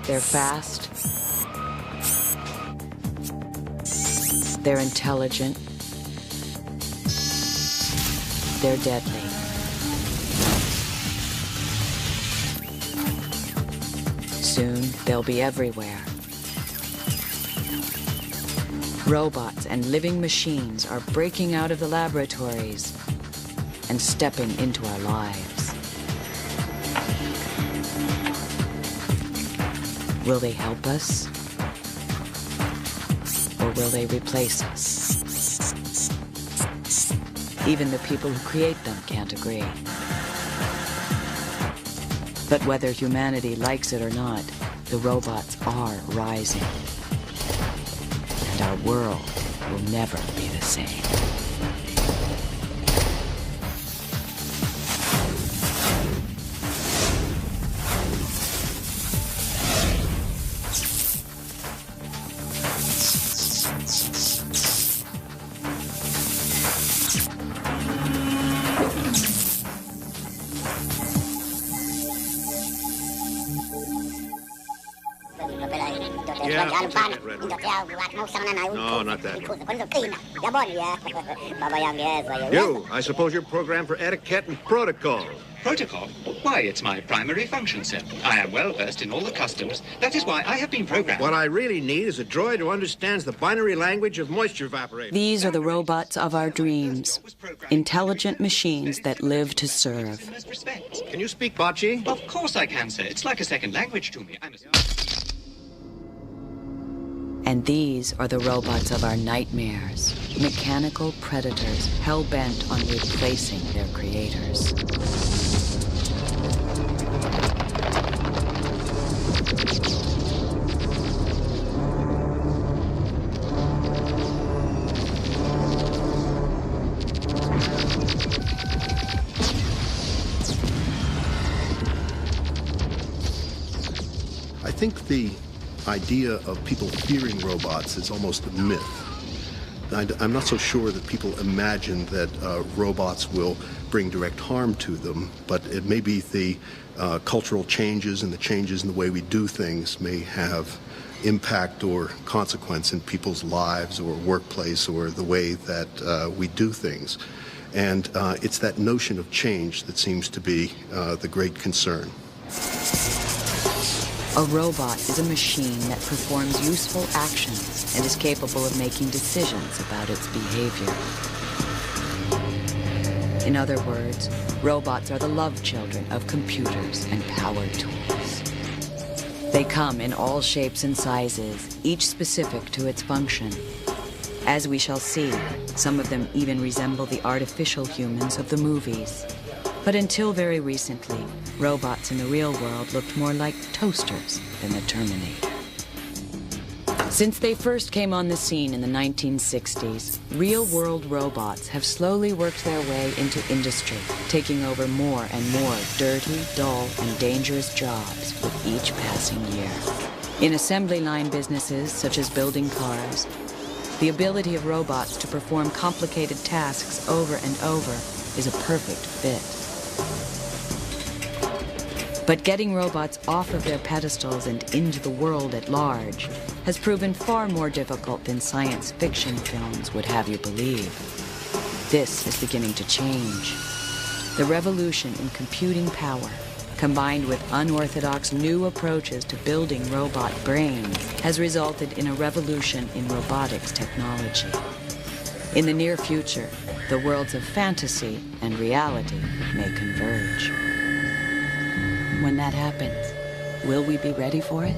They're fast. They're intelligent. They're deadly. Soon, they'll be everywhere. Robots and living machines are breaking out of the laboratories and stepping into our lives. Will they help us? Or will they replace us? Even the people who create them can't agree. But whether humanity likes it or not, the robots are rising. And our world will never be the same. No, not that. You, I suppose you're programmed for etiquette and protocol. Protocol? Why, it's my primary function, sir. I am well versed in all the customs. That is why I have been programmed. What I really need is a droid who understands the binary language of moisture evaporation. These are the robots of our dreams. Intelligent machines that live to serve. Can you speak Bocce? Of course I can, sir. It's like a second language to me. And these are the robots of our nightmares. Mechanical predators hell-bent on replacing their creators. I think the idea of people fearing robots is almost a myth. I'm not so sure that people imagine that robots will bring direct harm to them, but it may be the cultural changes and the changes in the way we do things may have impact or consequence in people's lives or workplace or the way that we do things. And it's that notion of change that seems to be the great concern. A robot is a machine that performs useful actions and is capable of making decisions about its behavior. In other words, robots are the love children of computers and power tools. They come in all shapes and sizes, each specific to its function. As we shall see, some of them even resemble the artificial humans of the movies. But until very recently, robots in the real world looked more like toasters than the Terminator. Since they first came on the scene in the 1960s, real-world robots have slowly worked their way into industry, taking over more and more dirty, dull, and dangerous jobs with each passing year. In assembly line businesses, such as building cars, the ability of robots to perform complicated tasks over and over is a perfect fit. But getting robots off of their pedestals and into the world at large has proven far more difficult than science fiction films would have you believe. This is beginning to change. The revolution in computing power, combined with unorthodox new approaches to building robot brains, has resulted in a revolution in robotics technology. In the near future, the worlds of fantasy and reality may converge. When that happens, will we be ready for it?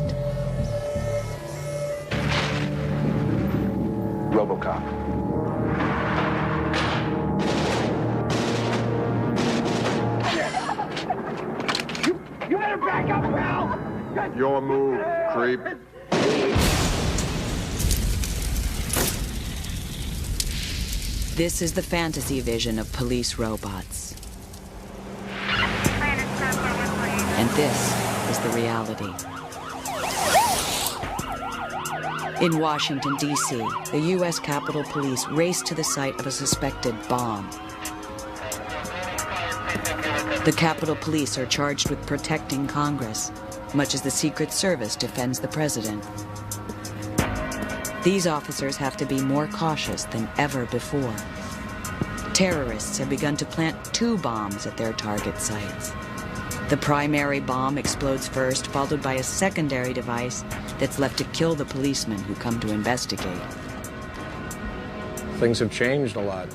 RoboCop. You better back up, pal! Your move, creep. This is the fantasy vision of police robots. And this is the reality. In Washington, D.C., the U.S. Capitol Police raced to the site of a suspected bomb. The Capitol Police are charged with protecting Congress, much as the Secret Service defends the president. These officers have to be more cautious than ever before. Terrorists have begun to plant 2 bombs at their target sites. The primary bomb explodes first, followed by a secondary device that's left to kill the policemen who come to investigate. Things have changed a lot.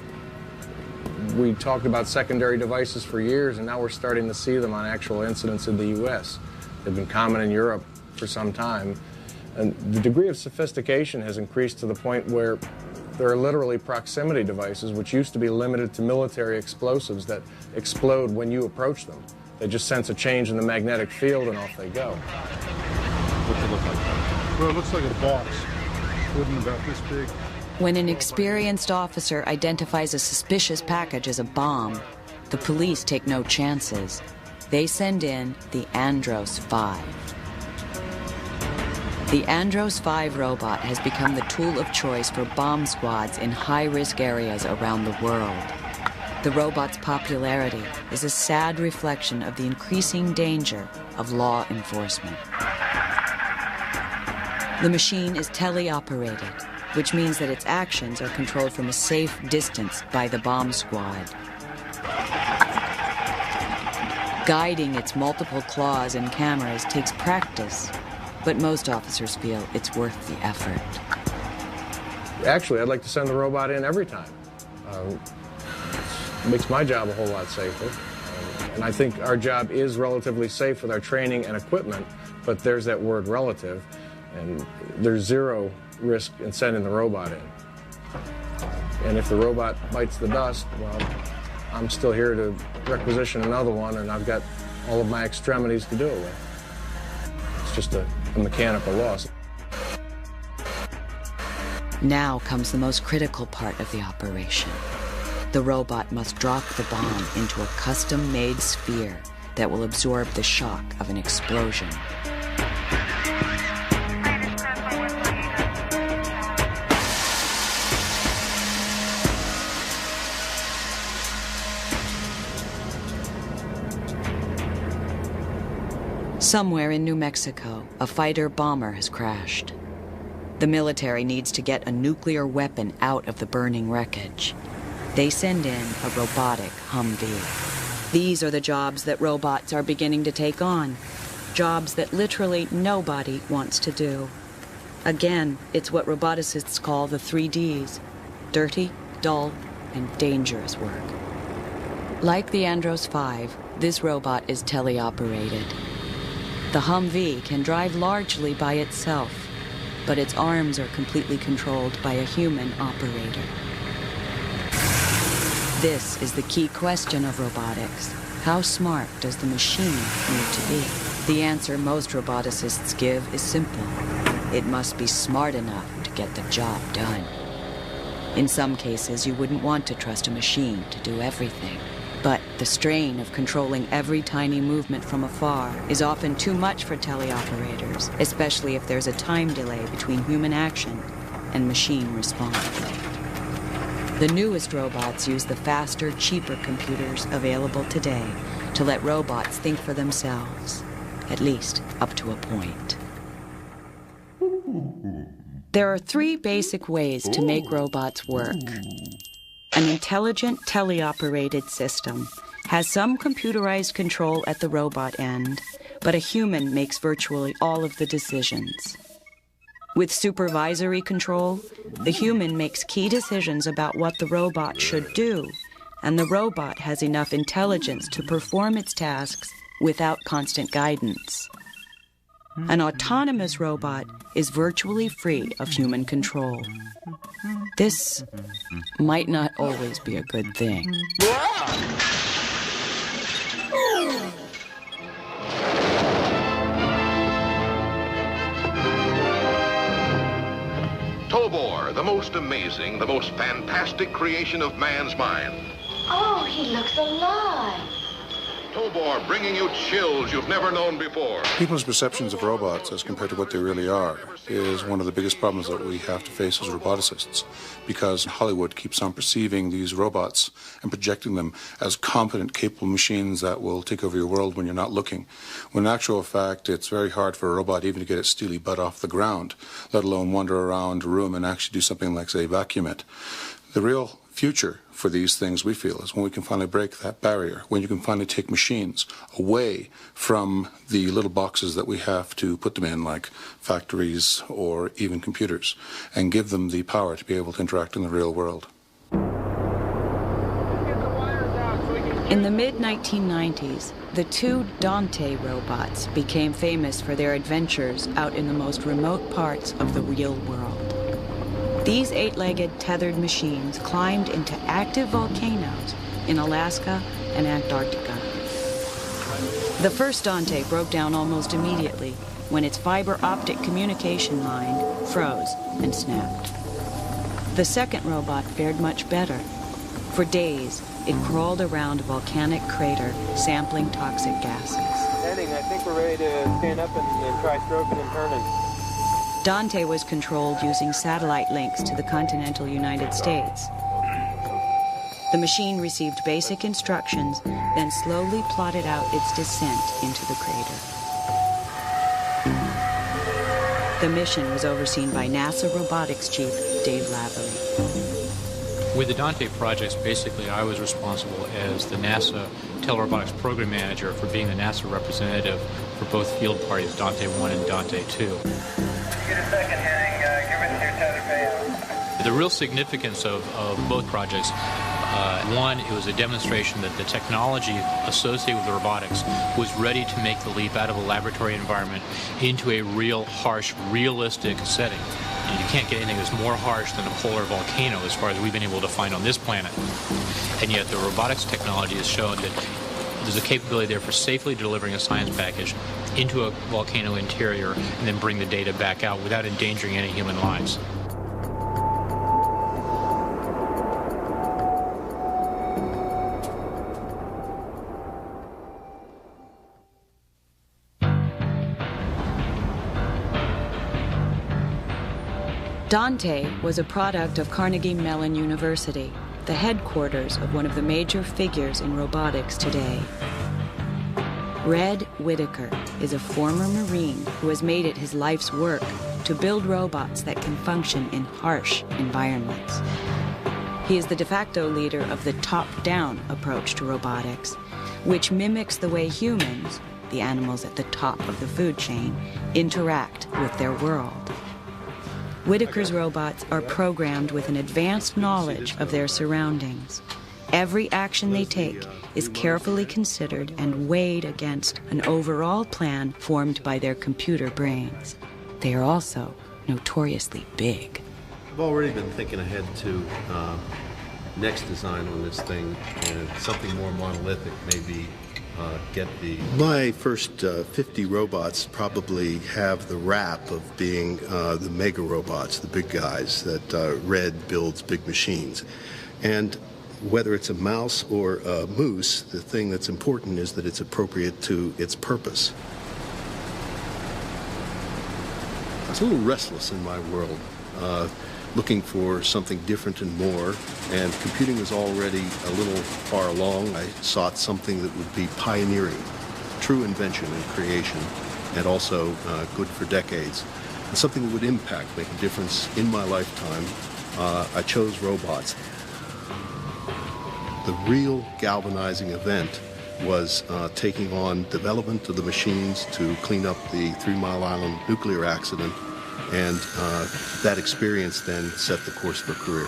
We talked about secondary devices for years, and now we're starting to see them on actual incidents in the U.S. They've been common in Europe for some time. And the degree of sophistication has increased to the point where there are literally proximity devices, which used to be limited to military explosives that explode when you approach them. They just sense a change in the magnetic field and off they go. What's it look like? Well, it looks like a box. Wooden, about this big. When an experienced officer identifies a suspicious package as a bomb, the police take no chances. They send in the Andros 5. The Andros 5 robot has become the tool of choice for bomb squads in high-risk areas around the world. The robot's popularity is a sad reflection of the increasing danger of law enforcement. The machine is teleoperated, which means that its actions are controlled from a safe distance by the bomb squad. Guiding its multiple claws and cameras takes practice, but most officers feel it's worth the effort. Actually, I'd like to send the robot in every time. It makes my job a whole lot safer. And I think our job is relatively safe with our training and equipment, but there's that word relative, and there's zero risk in sending the robot in. And if the robot bites the dust, well, I'm still here to requisition another one, and I've got all of my extremities to do it with. It's just a mechanical loss. Now comes the most critical part of the operation. The robot must drop the bomb into a custom-made sphere that will absorb the shock of an explosion. Somewhere in New Mexico, a fighter-bomber has crashed. The military needs to get a nuclear weapon out of the burning wreckage. They send in a robotic Humvee. These are the jobs that robots are beginning to take on. Jobs that literally nobody wants to do. Again, it's what roboticists call the 3Ds: dirty, dull, and dangerous work. Like the Andros 5, this robot is teleoperated. The Humvee can drive largely by itself, but its arms are completely controlled by a human operator. This is the key question of robotics. How smart does the machine need to be? The answer most roboticists give is simple. It must be smart enough to get the job done. In some cases, you wouldn't want to trust a machine to do everything. But the strain of controlling every tiny movement from afar is often too much for teleoperators, especially if there's a time delay between human action and machine response. The newest robots use the faster, cheaper computers available today to let robots think for themselves, at least up to a point. There are 3 basic ways to make robots work. An intelligent, teleoperated system has some computerized control at the robot end, but a human makes virtually all of the decisions. With supervisory control, the human makes key decisions about what the robot should do, and the robot has enough intelligence to perform its tasks without constant guidance. An autonomous robot is virtually free of human control. This might not always be a good thing. Tobor, the most amazing, the most fantastic creation of man's mind. Oh, he looks alive. Tobor, bringing you chills you've never known before. People's perceptions of robots as compared to what they really are is one of the biggest problems that we have to face as roboticists, because Hollywood keeps on perceiving these robots and projecting them as competent, capable machines that will take over your world when you're not looking. When in actual fact, it's very hard for a robot even to get its steely butt off the ground, let alone wander around a room and actually do something like, say, vacuum it. The real future for these things, we feel, is when we can finally break that barrier, when you can finally take machines away from the little boxes that we have to put them in, like factories or even computers, and give them the power to be able to interact in the real world. In the mid-1990s, the two Dante robots became famous for their adventures out in the most remote parts of the real world. These 8-legged tethered machines climbed into active volcanoes in Alaska and Antarctica. The first Dante broke down almost immediately when its fiber optic communication line froze and snapped. The second robot fared much better. For days, it crawled around a volcanic crater, sampling toxic gases. Heading, I think we're ready to stand up and try stroking and turning. Dante was controlled using satellite links to the continental United States. The machine received basic instructions, then slowly plotted out its descent into the crater. The mission was overseen by NASA robotics chief Dave Lavery. With the Dante projects, basically I was responsible as the NASA telerobotics program manager for being the NASA representative for both field parties, Dante 1 and Dante 2. Get a second heading, give us your tether payout. The real significance of both projects, one, it was a demonstration that the technology associated with the robotics was ready to make the leap out of a laboratory environment into a real, harsh, realistic setting. And you can't get anything that's more harsh than a polar volcano as far as we've been able to find on this planet. And yet the robotics technology has shown that there's a capability there for safely delivering a science package into a volcano interior and then bring the data back out without endangering any human lives. Dante was a product of Carnegie Mellon University, the headquarters of one of the major figures in robotics today. Red Whitaker is a former Marine who has made it his life's work to build robots that can function in harsh environments. He is the de facto leader of the top-down approach to robotics, which mimics the way humans, the animals at the top of the food chain, interact with their world. Whitaker's robots are programmed with an advanced knowledge of their surroundings. Every action they take is carefully considered and weighed against an overall plan formed by their computer brains. They are also notoriously big. I've already been thinking ahead to next design on this thing, and something more monolithic, maybe get the... My first 50 robots probably have the rap of being the mega robots, the big guys that Red builds big machines. And whether it's a mouse or a moose, the thing that's important is that it's appropriate to its purpose. I was a little restless in my world, looking for something different and more, and computing was already a little far along. I sought something that would be pioneering, true invention and creation, and also good for decades, and something that would impact, make a difference in my lifetime. I chose robots. The real galvanizing event was taking on development of the machines to clean up the 3 Mile Island nuclear accident, and that experience then set the course for a career.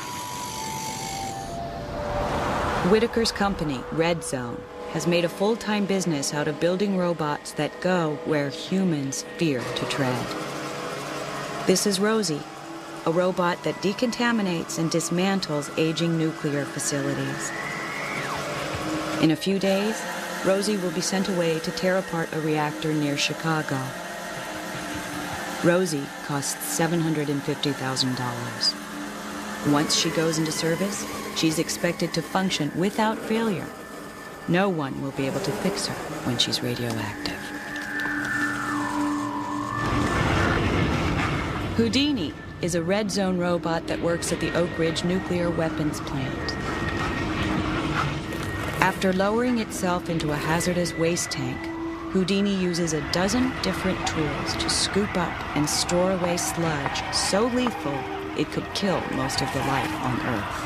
Whitaker's company, Red Zone, has made a full-time business out of building robots that go where humans fear to tread. This is Rosie, a robot that decontaminates and dismantles aging nuclear facilities. In a few days, Rosie will be sent away to tear apart a reactor near Chicago. Rosie costs $750,000. Once she goes into service, she's expected to function without failure. no one will be able to fix her when she's radioactive. Houdini is a red zone robot that works at the Oak Ridge nuclear weapons plant. After lowering itself into a hazardous waste tank, Houdini uses a dozen different tools to scoop up and store away sludge so lethal it could kill most of the life on Earth.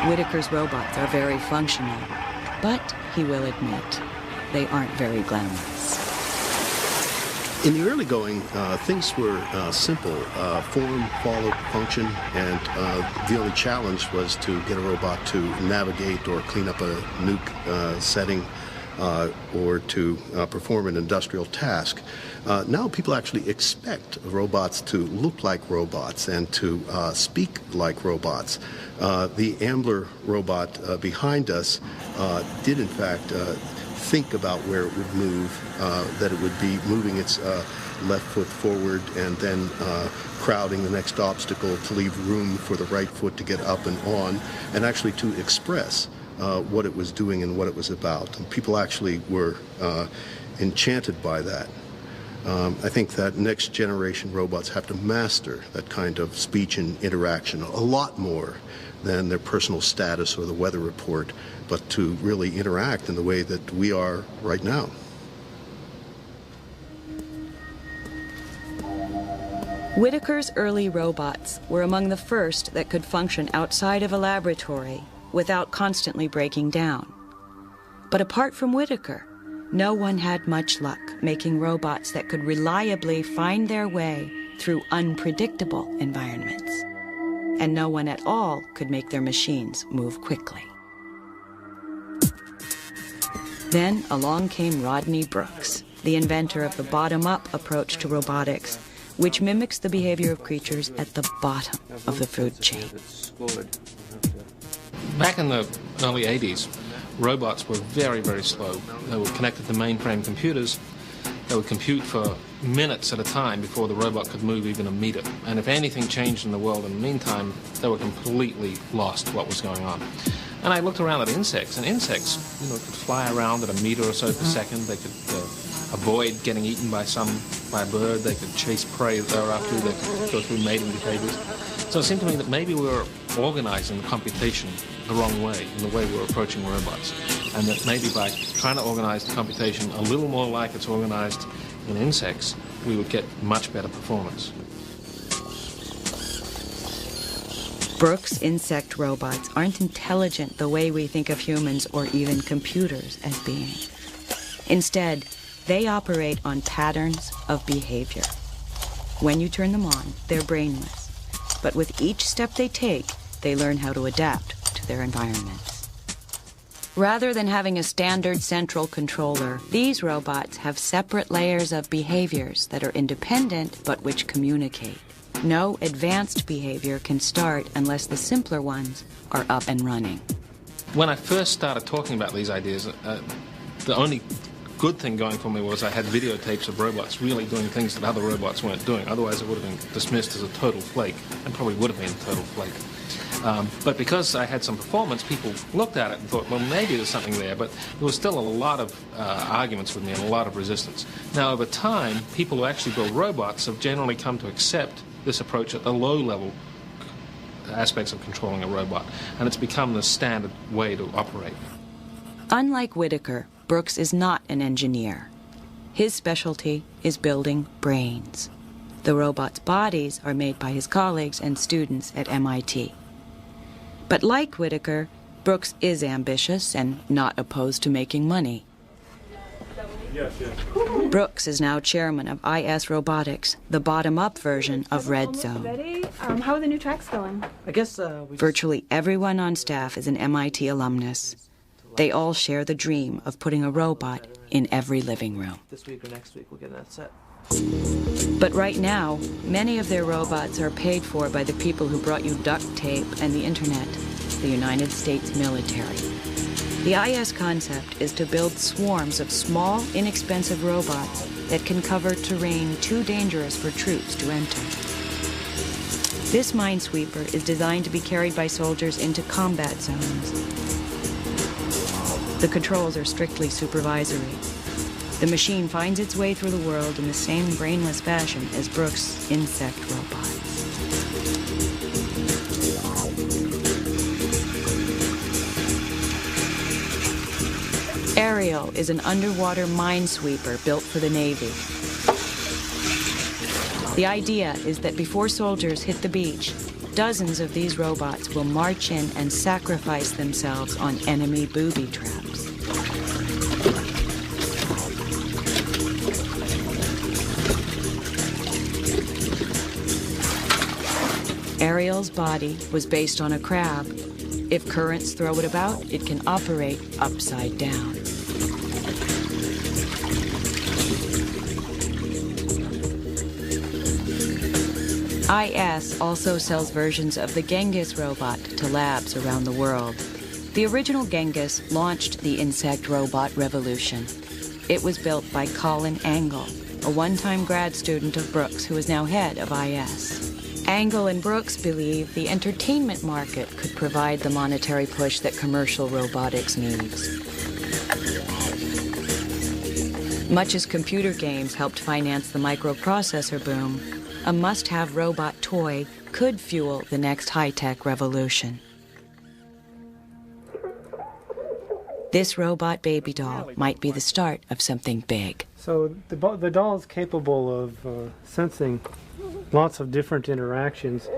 Whitaker's robots are very functional, but he will admit, they aren't very glamorous. In the early going, things were simple. Form followed function, and the only challenge was to get a robot to navigate or clean up a nuke setting or to perform an industrial task. Now people actually expect robots to look like robots and to speak like robots. The Ambler robot behind us did in fact think about where it would move, that it would be moving its left foot forward and then crowding the next obstacle to leave room for the right foot to get up and on, and actually to express what it was doing and what it was about. And people actually were enchanted by that. I think that next generation robots have to master that kind of speech and interaction a lot more than their personal status or the weather report, but to really interact in the way that we are right now. Whitaker's early robots were among the first that could function outside of a laboratory without constantly breaking down. But apart from Whitaker, no one had much luck making robots that could reliably find their way through unpredictable environments. And no one at all could make their machines move quickly. Then along came Rodney Brooks, the inventor of the bottom-up approach to robotics, which mimics the behavior of creatures at the bottom of the food chain. Back in the early 80s, robots were very, very slow. They were connected to mainframe computers. They would compute for minutes at a time before the robot could move even a meter. And if anything changed in the world in the meantime, they were completely lost to what was going on. And I looked around at insects, and insects, could fly around at a meter or so per second. They could avoid getting eaten by a bird. They could chase prey that they were after. They could go through mating behaviors. So it seemed to me that maybe we were organizing the computation the wrong way, in the way we were approaching robots. And that maybe by trying to organize the computation a little more like it's organized in insects, we would get much better performance. Brooks' insect robots aren't intelligent the way we think of humans or even computers as being. Instead, they operate on patterns of behavior. When you turn them on, they're brainless. But with each step they take, they learn how to adapt to their environments. Rather than having a standard central controller, these robots have separate layers of behaviors that are independent but which communicate. No advanced behavior can start unless the simpler ones are up and running. When I first started talking about these ideas, the only good thing going for me was I had videotapes of robots really doing things that other robots weren't doing. Otherwise, it would have been dismissed as a total flake, and probably would have been a total flake. But because I had some performance, people looked at it and thought, well, maybe there's something there. But there was still a lot of arguments with me and a lot of resistance. Now, over time, people who actually build robots have generally come to accept this approach at the low-level aspects of controlling a robot, and it's become the standard way to operate. Unlike Whitaker, Brooks is not an engineer. His specialty is building brains. The robot's bodies are made by his colleagues and students at MIT. But like Whitaker, Brooks is ambitious and not opposed to making money. Brooks is now chairman of IS Robotics, the bottom-up version of Red Zone. How are the new tracks going? I guess Virtually everyone on staff is an MIT alumnus. They all share the dream of putting a robot in every living room. This week or next week we'll get that set. But right now, many of their robots are paid for by the people who brought you duct tape and the internet, the United States military. The IS concept is to build swarms of small, inexpensive robots that can cover terrain too dangerous for troops to enter. This minesweeper is designed to be carried by soldiers into combat zones. The controls are strictly supervisory. The machine finds its way through the world in the same brainless fashion as Brooks' insect robots. Ariel is an underwater minesweeper built for the Navy. The idea is that before soldiers hit the beach, dozens of these robots will march in and sacrifice themselves on enemy booby traps. Ariel's body was based on a crab. If currents throw it about, it can operate upside down. IS also sells versions of the Genghis robot to labs around the world. The original Genghis launched the insect robot revolution. It was built by Colin Angle, a one-time grad student of Brooks who is now head of IS. Angle and Brooks believe the entertainment market could provide the monetary push that commercial robotics needs. Much as computer games helped finance the microprocessor boom, a must-have robot toy could fuel the next high-tech revolution. This robot baby doll might be the start of something big. So the doll is capable of sensing lots of different interactions.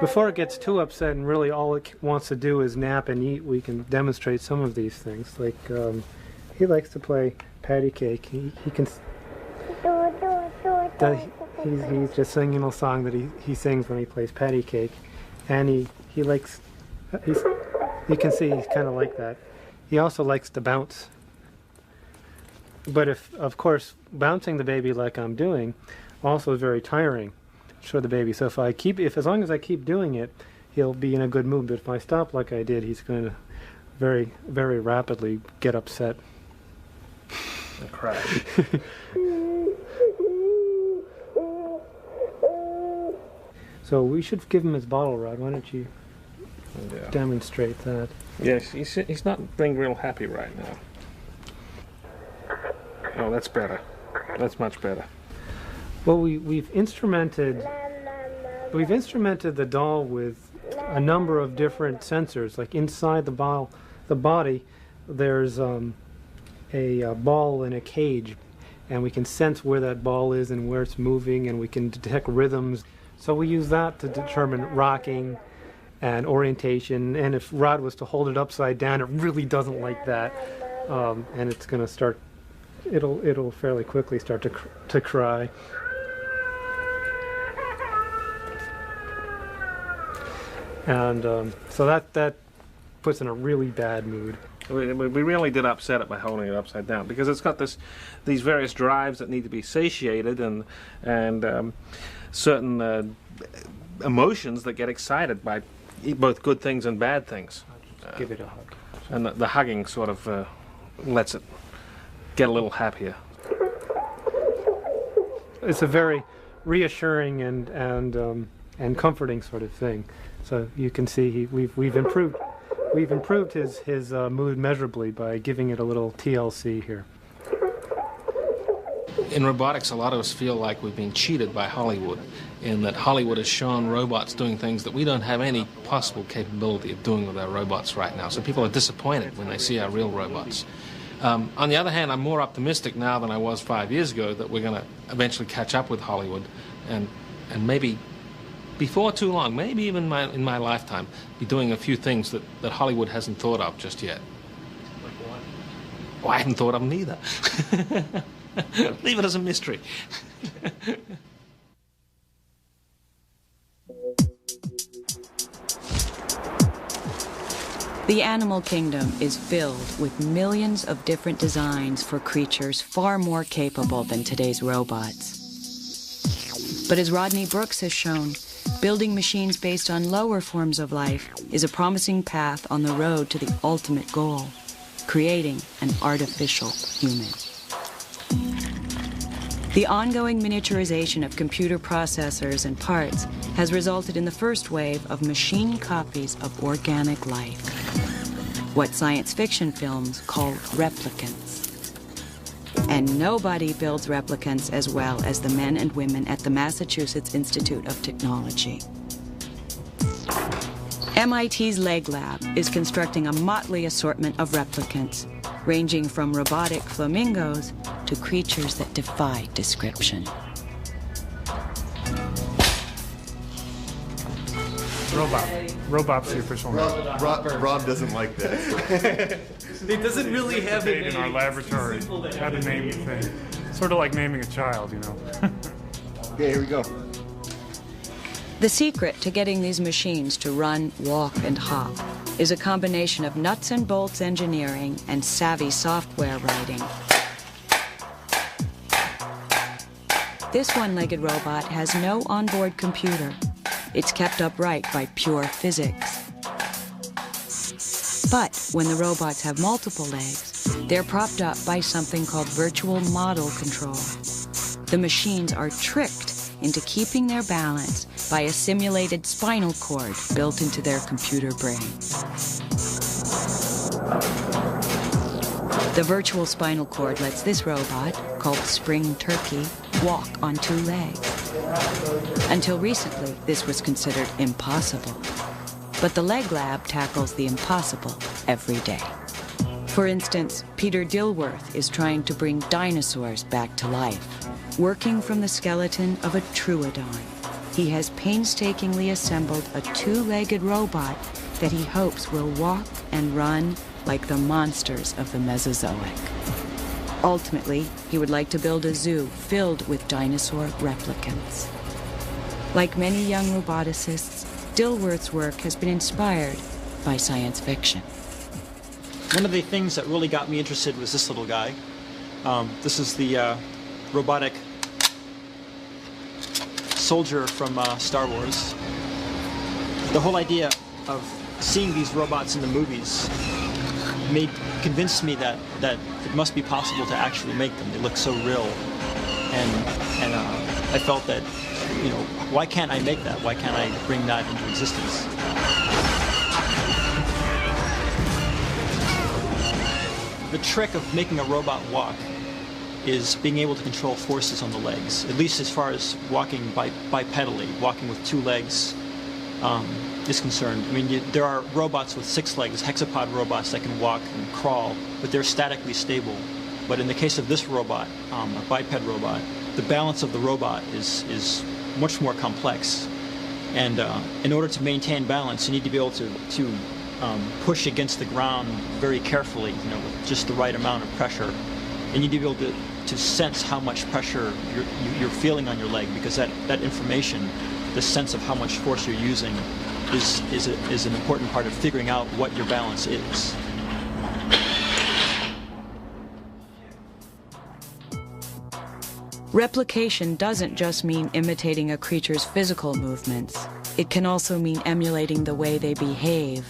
Before it gets too upset and really all it wants to do is nap and eat, we can demonstrate some of these things. Like he likes to play patty cake. He can. He's just singing a song that he sings when he plays patty cake, and he likes. You can see he's kind of like that. He also likes to bounce. But of course, bouncing the baby like I'm doing, also is very tiring for the baby. So as long as I keep doing it, he'll be in a good mood. But if I stop like I did, he's going to very, very rapidly get upset and cry. So we should give him his bottle rod. Why don't you demonstrate that? Yes, he's not being real happy right now. Oh, that's better. That's much better. Well, we've instrumented the doll with a number of different sensors. Like inside the body, there's a ball in a cage, and we can sense where that ball is and where it's moving, and we can detect rhythms. So we use that to determine rocking and orientation, and if Rod was to hold it upside down, it really doesn't like that, and it's going to start. It'll fairly quickly start to cry. And so that puts in a really bad mood. We really did upset it by holding it upside down, because it's got these various drives that need to be satiated, and certain emotions that get excited by both good things and bad things. Just give it a hug. And the hugging sort of lets it get a little happier. It's a very reassuring and comforting sort of thing. So you can see we've improved his mood measurably by giving it a little TLC here. In robotics, a lot of us feel like we've been cheated by Hollywood, in that Hollywood has shown robots doing things that we don't have any possible capability of doing with our robots right now. So people are disappointed when they see our real robots. On the other hand, I'm more optimistic now than I was 5 years ago that we're going to eventually catch up with Hollywood, and maybe before too long, maybe even in my lifetime, be doing a few things that Hollywood hasn't thought of just yet. Like what? Oh, I haven't thought of them either. Leave it as a mystery. The animal kingdom is filled with millions of different designs for creatures far more capable than today's robots. But as Rodney Brooks has shown, building machines based on lower forms of life is a promising path on the road to the ultimate goal, creating an artificial human. The ongoing miniaturization of computer processors and parts has resulted in the first wave of machine copies of organic life, what science fiction films call replicants. And nobody builds replicants as well as the men and women at the Massachusetts Institute of Technology. MIT's Leg Lab is constructing a motley assortment of replicants, ranging from robotic flamingos to creatures that defy description. Robot's the official name. Rob doesn't like that. It doesn't really have a name. In our laboratory, how to name the thing. Sort of like naming a child, you know. Okay, here we go. The secret to getting these machines to run, walk, and hop is a combination of nuts and bolts engineering and savvy software writing. This one-legged robot has no onboard computer. It's kept upright by pure physics. But when the robots have multiple legs, they're propped up by something called virtual model control. The machines are tricked into keeping their balance by a simulated spinal cord built into their computer brain. The virtual spinal cord lets this robot, called Spring Turkey, walk on 2 legs. Until recently, this was considered impossible. But the Leg Lab tackles the impossible every day. For instance, Peter Dilworth is trying to bring dinosaurs back to life, working from the skeleton of a troodon. He has painstakingly assembled a 2-legged robot that he hopes will walk and run like the monsters of the Mesozoic. Ultimately, he would like to build a zoo filled with dinosaur replicants. Like many young roboticists, Dilworth's work has been inspired by science fiction. One of the things that really got me interested was this little guy. This is the robotic soldier from Star Wars. The whole idea of seeing these robots in the movies convinced me that it must be possible to actually make them. They look so real, and I felt that, you know, why can't I make that? Why can't I bring that into existence? The trick of making a robot walk is being able to control forces on the legs, at least as far as walking bipedally, walking with 2 legs is concerned. I mean, there are robots with 6 legs, hexapod robots that can walk and crawl, but they're statically stable. But in the case of this robot, a biped robot, the balance of the robot is much more complex. And in order to maintain balance, you need to be able to push against the ground very carefully, you know, with just the right amount of pressure. And you need to be able to sense how much pressure you're feeling on your leg, because that information, the sense of how much force you're using, is an important part of figuring out what your balance is. Replication doesn't just mean imitating a creature's physical movements. It can also mean emulating the way they behave.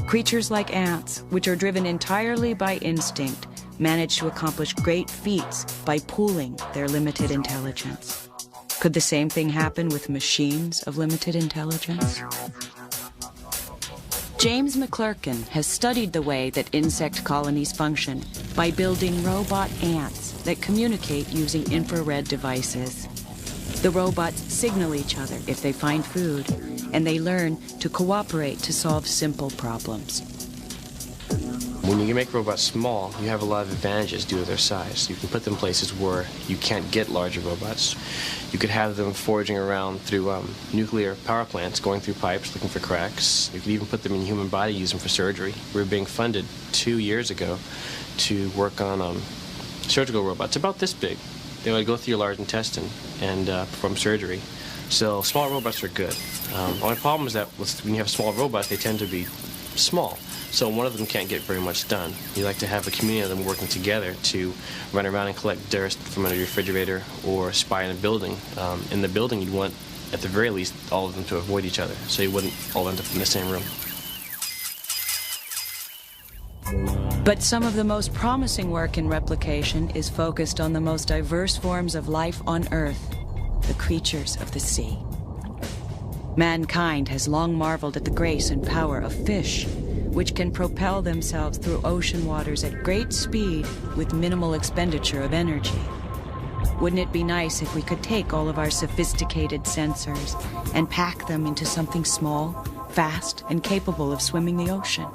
Creatures like ants, which are driven entirely by instinct, manage to accomplish great feats by pooling their limited intelligence. Could the same thing happen with machines of limited intelligence? James McClurkin has studied the way that insect colonies function by building robot ants that communicate using infrared devices. The robots signal each other if they find food, and they learn to cooperate to solve simple problems. When you make robots small, you have a lot of advantages due to their size. You can put them places where you can't get larger robots. You could have them foraging around through nuclear power plants, going through pipes, looking for cracks. You could even put them in the human body, use them for surgery. We were being funded 2 years ago to work on surgical robots about this big. They would go through your large intestine and perform surgery. So small robots are good. Only problem is that when you have small robots, they tend to be small. So one of them can't get very much done. You like to have a community of them working together to run around and collect dirt from under your refrigerator or spy in a building. In the building, you'd want, at the very least, all of them to avoid each other, so you wouldn't all end up in the same room. But some of the most promising work in replication is focused on the most diverse forms of life on Earth, the creatures of the sea. Mankind has long marveled at the grace and power of fish, which can propel themselves through ocean waters at great speed with minimal expenditure of energy. Wouldn't it be nice if we could take all of our sophisticated sensors and pack them into something small, fast, and capable of swimming the ocean?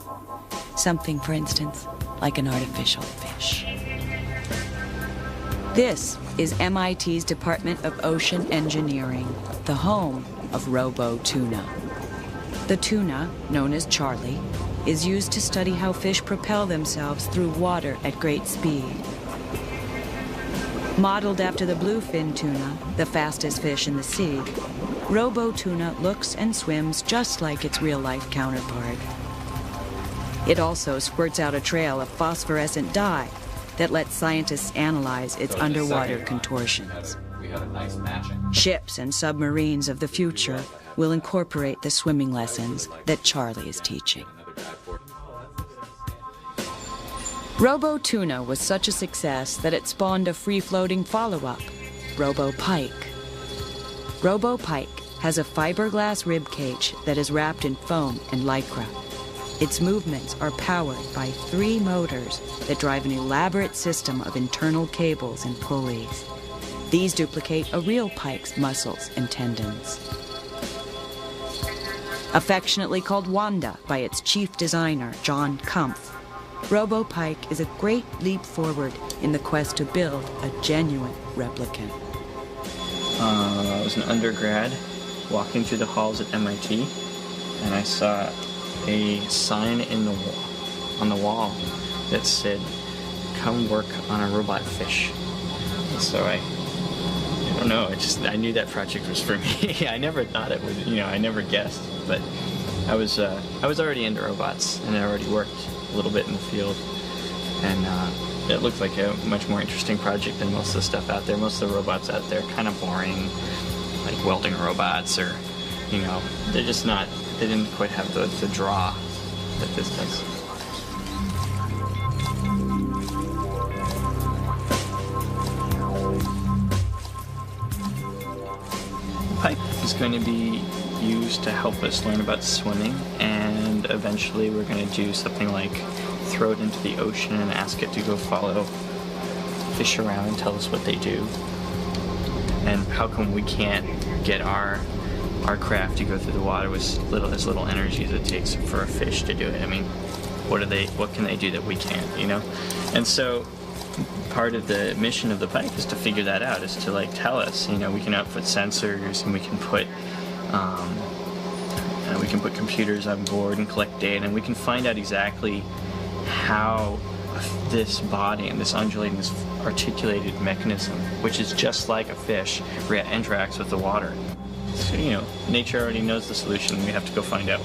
Something, for instance, like an artificial fish. This is MIT's Department of Ocean Engineering, the home of Robo-Tuna. The tuna, known as Charlie, is used to study how fish propel themselves through water at great speed. Modeled after the bluefin tuna, the fastest fish in the sea, Robo-Tuna looks and swims just like its real-life counterpart. It also squirts out a trail of phosphorescent dye that lets scientists analyze its underwater contortions. Ships and submarines of the future will incorporate the swimming lessons that Charlie is teaching. Robo-Tuna was such a success that it spawned a free-floating follow-up, Robo-Pike. Robo-Pike has a fiberglass rib cage that is wrapped in foam and lycra. Its movements are powered by 3 motors that drive an elaborate system of internal cables and pulleys. These duplicate a real pike's muscles and tendons. Affectionately called Wanda by its chief designer, John Kumpf, Robo-Pike is a great leap forward in the quest to build a genuine replicant. I was an undergrad walking through the halls at MIT, and I saw a sign on the wall that said, "Come work on a robot fish." And so I don't know, I knew that project was for me. I never thought it would, I never guessed, but I was already into robots, and I already worked a little bit in the field, and it looked like a much more interesting project than most of the stuff out there. Most of the robots out there are kind of boring, like welding robots, or, they're just not, they didn't quite have the draw that this does. The pipe is going to be used to help us learn about swimming, and eventually we're going to do something like throw it into the ocean and ask it to go follow fish around and tell us what they do. And how come we can't get our craft to go through the water with as little energy as it takes for a fish to do it? I mean, what can they do that we can't, And so part of the mission of the Pike is to figure that out, is to tell us, we can output sensors, and we can put computers on board and collect data, and we can find out exactly how this body and this undulating, this articulated mechanism, which is just like a fish, interacts with the water. So, nature already knows the solution. We have to go find out.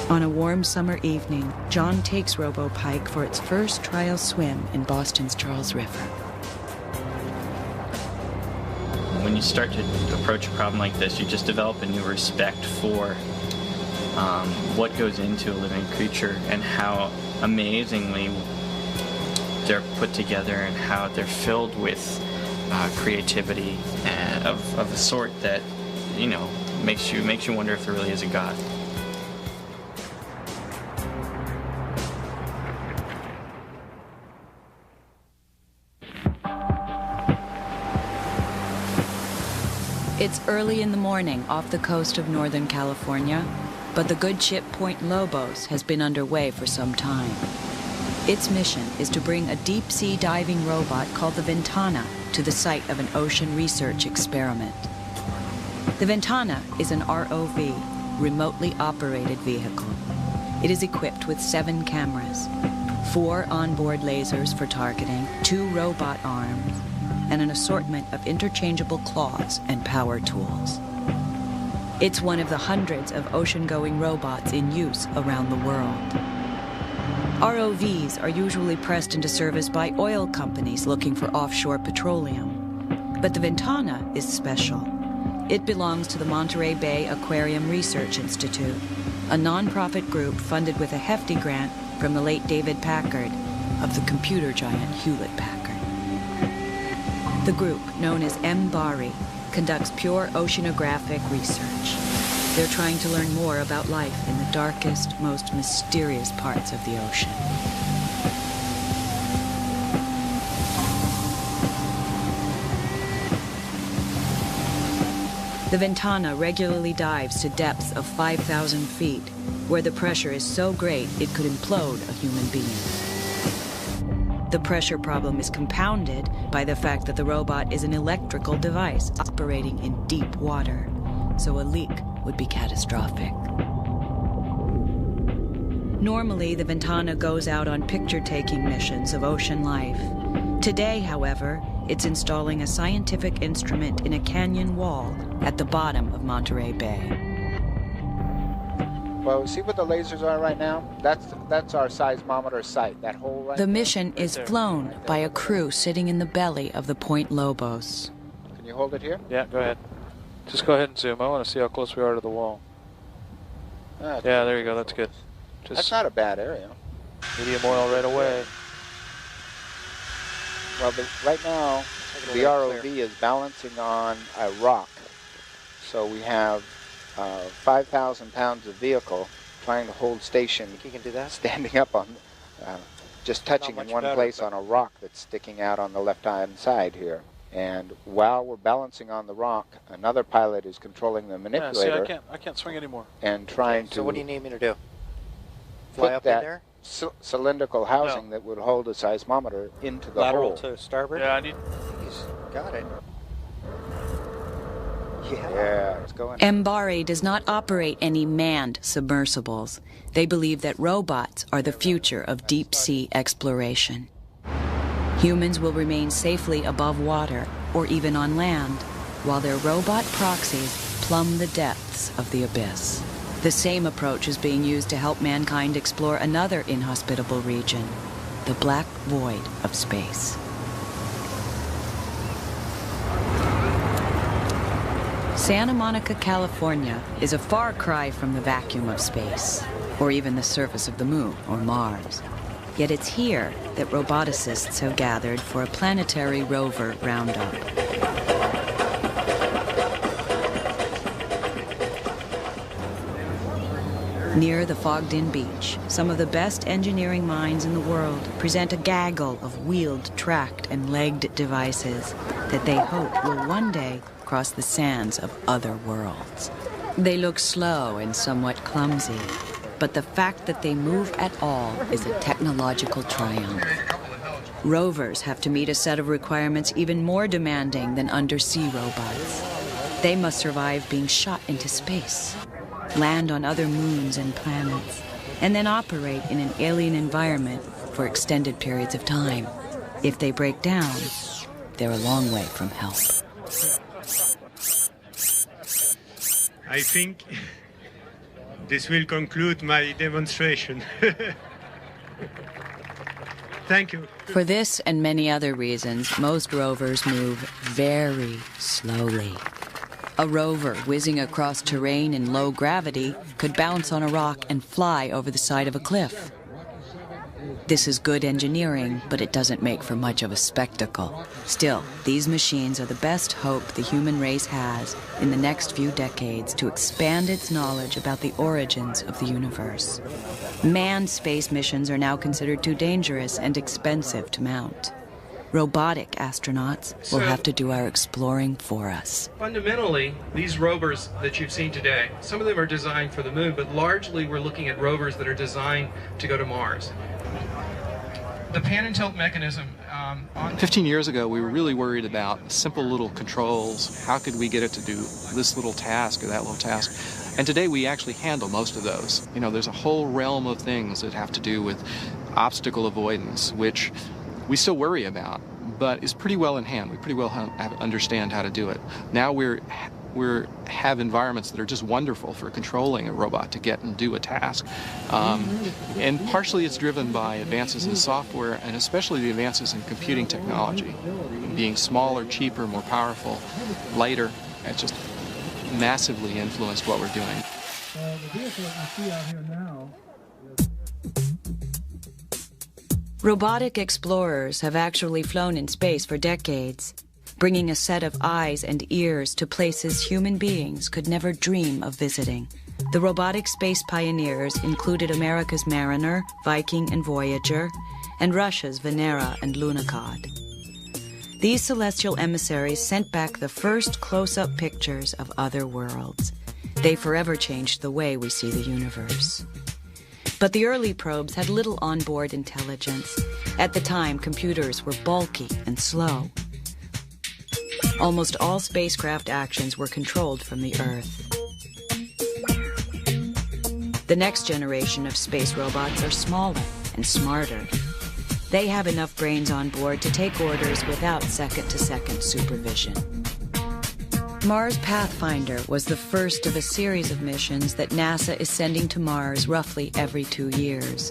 On a warm summer evening, John takes Robo-Pike for its first trial swim in Boston's Charles River. When you start to approach a problem like this, you just develop a new respect for what goes into a living creature and how amazingly they're put together and how they're filled with creativity and of a sort that, makes you wonder if there really is a God. It's early in the morning off the coast of Northern California, but the good ship Point Lobos has been underway for some time. Its mission is to bring a deep-sea diving robot called the Ventana to the site of an ocean research experiment. The Ventana is an ROV, remotely operated vehicle. It is equipped with 7 cameras, 4 onboard lasers for targeting, 2 robot arms, and an assortment of interchangeable claws and power tools. It's one of the hundreds of ocean-going robots in use around the world. ROVs are usually pressed into service by oil companies looking for offshore petroleum. But the Ventana is special. It belongs to the Monterey Bay Aquarium Research Institute, a non-profit group funded with a hefty grant from the late David Packard of the computer giant Hewlett-Packard. The group, known as MBARI, conducts pure oceanographic research. They're trying to learn more about life in the darkest, most mysterious parts of the ocean. The Ventana regularly dives to depths of 5,000 feet, where the pressure is so great it could implode a human being. The pressure problem is compounded by the fact that the robot is an electrical device operating in deep water, so a leak would be catastrophic. Normally, the Ventana goes out on picture-taking missions of ocean life. Today, however, it's installing a scientific instrument in a canyon wall at the bottom of Monterey Bay. Well, see what the lasers are right now? That's our seismometer site, that hole right The there. mission is flown by a crew sitting in the belly of the Point Lobos. Can you hold it here? Yeah, go ahead. Just go ahead and zoom. I want to see how close we are to the wall. Yeah, there you go. That's good. That's not a bad area. Medium oil right away. Well, right now, the ROV is balancing on a rock. So we have 5,000 pounds of vehicle trying to hold station. You can do that? Standing up on, just touching in one place on a rock that's sticking out on the left-hand side here. And while we're balancing on the rock, another pilot is controlling the manipulator. Yeah, see, I can't swing anymore. And trying to. So what do you need me to do? Fly up in there? Cylindrical housing that would hold a seismometer into the Lateral hole. to starboard? Yeah, I need. He's got it. Yeah, it's going. MBARI does not operate any manned submersibles. They believe that robots are the future of deep-sea exploration. Humans will remain safely above water, or even on land, while their robot proxies plumb the depths of the abyss. The same approach is being used to help mankind explore another inhospitable region, the black void of space. Santa Monica, California is a far cry from the vacuum of space, or even the surface of the moon or Mars. Yet it's here that roboticists have gathered for a planetary rover roundup. Near the fogged-in beach, some of the best engineering minds in the world present a gaggle of wheeled, tracked, and legged devices that they hope will one day cross the sands of other worlds. They look slow and somewhat clumsy, but the fact that they move at all is a technological triumph. Rovers have to meet a set of requirements even more demanding than undersea robots. They must survive being shot into space, land on other moons and planets, and then operate in an alien environment for extended periods of time. If they break down, they're a long way from help. I think this will conclude my demonstration. Thank you. For this and many other reasons, most rovers move very slowly. A rover whizzing across terrain in low gravity could bounce on a rock and fly over the side of a cliff. This is good engineering, but it doesn't make for much of a spectacle. Still, these machines are the best hope the human race has in the next few decades to expand its knowledge about the origins of the universe. Manned space missions are now considered too dangerous and expensive to mount. Robotic astronauts will have to do our exploring for us. Fundamentally, these rovers that you've seen today, some of them are designed for the moon, but largely we're looking at rovers that are designed to go to Mars. The pan and tilt mechanism 15 years ago, we were really worried about simple little controls. How could we get it to do this little task or that little task? And today we actually handle most of those. You know, there's a whole realm of things that have to do with obstacle avoidance, which we still worry about, but is pretty well in hand. We pretty well understand how to do it. Now we have environments that are just wonderful for controlling a robot to get and do a task. And partially it's driven by advances in software and especially the advances in computing technology. Being smaller, cheaper, more powerful, lighter, it's just massively influenced what we're doing. The vehicle that you see out here now. Robotic explorers have actually flown in space for decades, bringing a set of eyes and ears to places human beings could never dream of visiting. The robotic space pioneers included America's Mariner, Viking, and Voyager, and Russia's Venera and Lunokhod. These celestial emissaries sent back the first close-up pictures of other worlds. They forever changed the way we see the universe. But the early probes had little onboard intelligence. At the time, computers were bulky and slow. Almost all spacecraft actions were controlled from the Earth. The next generation of space robots are smaller and smarter. They have enough brains on board to take orders without second-to-second supervision. Mars Pathfinder was the first of a series of missions that NASA is sending to Mars roughly every 2 years.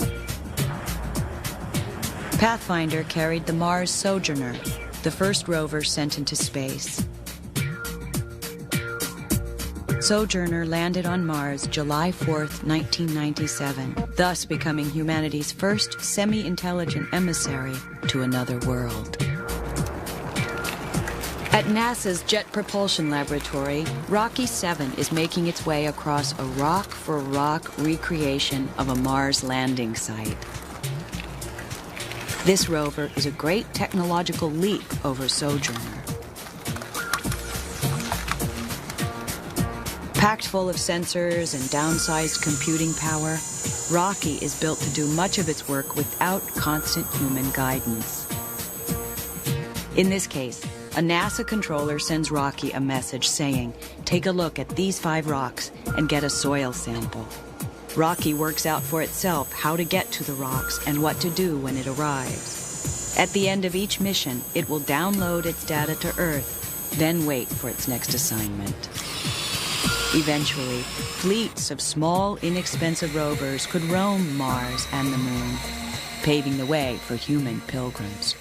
Pathfinder carried the Mars Sojourner, the first rover sent into space. Sojourner landed on Mars July 4th, 1997, thus becoming humanity's first semi-intelligent emissary to another world. At NASA's Jet Propulsion Laboratory, Rocky 7 is making its way across a rock-for-rock recreation of a Mars landing site. This rover is a great technological leap over Sojourner. Packed full of sensors and downsized computing power, Rocky is built to do much of its work without constant human guidance. In this case, a NASA controller sends Rocky a message saying, "Take a look at these 5 rocks and get a soil sample." Rocky works out for itself how to get to the rocks and what to do when it arrives. At the end of each mission, it will download its data to Earth, then wait for its next assignment. Eventually, fleets of small, inexpensive rovers could roam Mars and the Moon, paving the way for human pilgrims.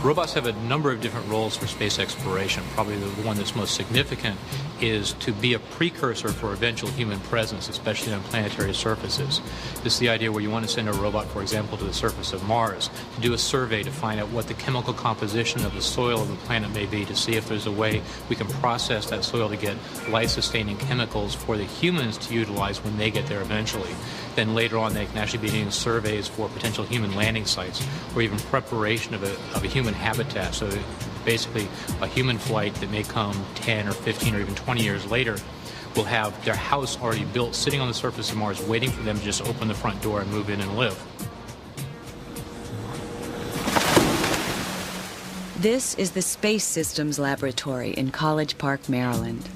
Robots have a number of different roles for space exploration. Probably the one that's most significant is to be a precursor for eventual human presence, especially on planetary surfaces. This is the idea where you want to send a robot, for example, to the surface of Mars to do a survey to find out what the chemical composition of the soil of the planet may be, to see if there's a way we can process that soil to get life-sustaining chemicals for the humans to utilize when they get there eventually. Then later on, they can actually be doing surveys for potential human landing sites or even preparation of a human habitat. So basically, a human flight that may come 10 or 15 or even 20 years later will have their house already built, sitting on the surface of Mars, waiting for them to just open the front door and move in and live. This is the Space Systems Laboratory in College Park, Maryland.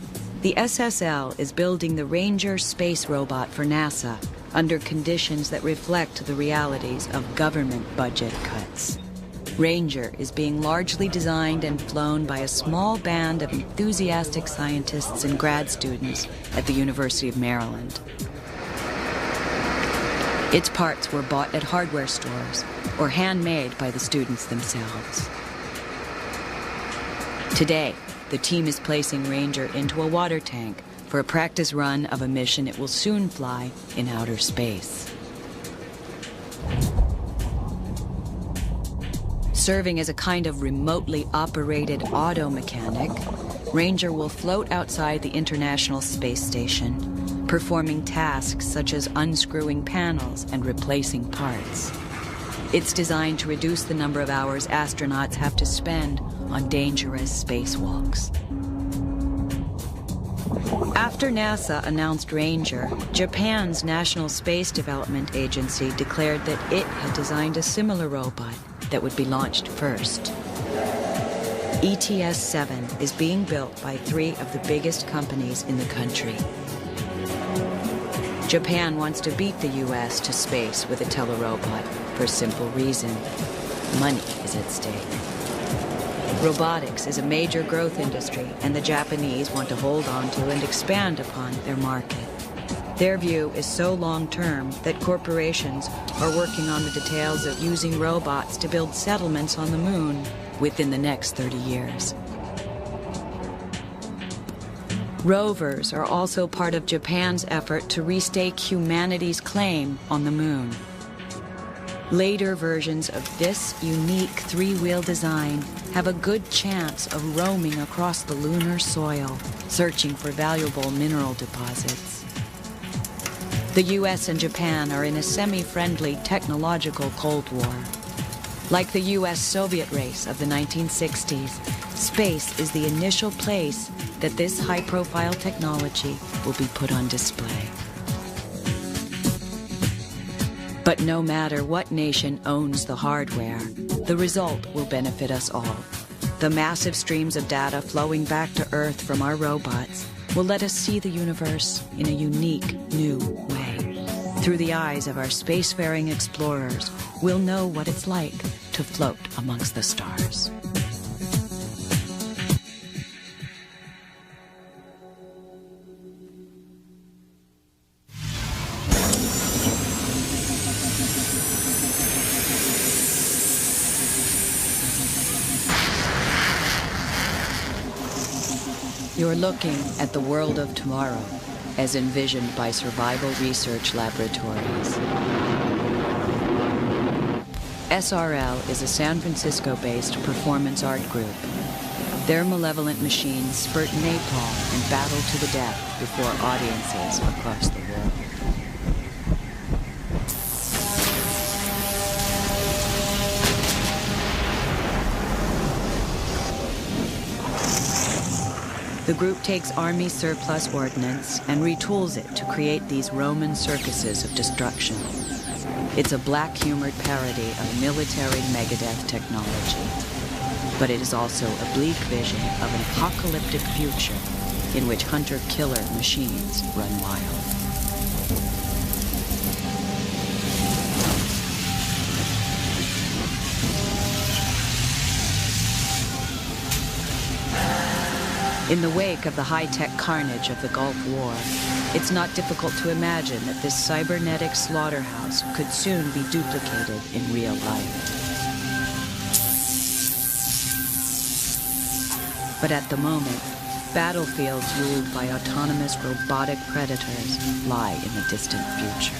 The SSL is building the Ranger space robot for NASA under conditions that reflect the realities of government budget cuts. Ranger is being largely designed and flown by a small band of enthusiastic scientists and grad students at the University of Maryland. Its parts were bought at hardware stores or handmade by the students themselves. Today, the team is placing Ranger into a water tank for a practice run of a mission it will soon fly in outer space. Serving as a kind of remotely operated auto mechanic, Ranger will float outside the International Space Station, performing tasks such as unscrewing panels and replacing parts. It's designed to reduce the number of hours astronauts have to spend on dangerous spacewalks. After NASA announced Ranger, Japan's National Space Development Agency declared that it had designed a similar robot that would be launched first. ETS-7 is being built by 3 of the biggest companies in the country. Japan wants to beat the U.S. to space with a telerobot for a simple reason: money is at stake. Robotics is a major growth industry, and the Japanese want to hold on to and expand upon their market. Their view is so long-term that corporations are working on the details of using robots to build settlements on the moon within the next 30 years. Rovers are also part of Japan's effort to restake humanity's claim on the moon. Later versions of this unique three-wheel design have a good chance of roaming across the lunar soil, searching for valuable mineral deposits. The US and Japan are in a semi-friendly technological Cold War. Like the US-Soviet race of the 1960s, space is the initial place that this high-profile technology will be put on display. But no matter what nation owns the hardware, the result will benefit us all. The massive streams of data flowing back to Earth from our robots will let us see the universe in a unique, new way. Through the eyes of our spacefaring explorers, we'll know what it's like to float amongst the stars. You're looking at the world of tomorrow, as envisioned by survival research laboratories. SRL is a San Francisco-based performance art group. Their malevolent machines spurt napalm and battle to the death before audiences across the world. The group takes Army surplus ordnance and retools it to create these Roman circuses of destruction. It's a black-humored parody of military Megadeth technology. But it is also a bleak vision of an apocalyptic future in which hunter-killer machines run wild. In the wake of the high-tech carnage of the Gulf War, it's not difficult to imagine that this cybernetic slaughterhouse could soon be duplicated in real life. But at the moment, battlefields ruled by autonomous robotic predators lie in the distant future.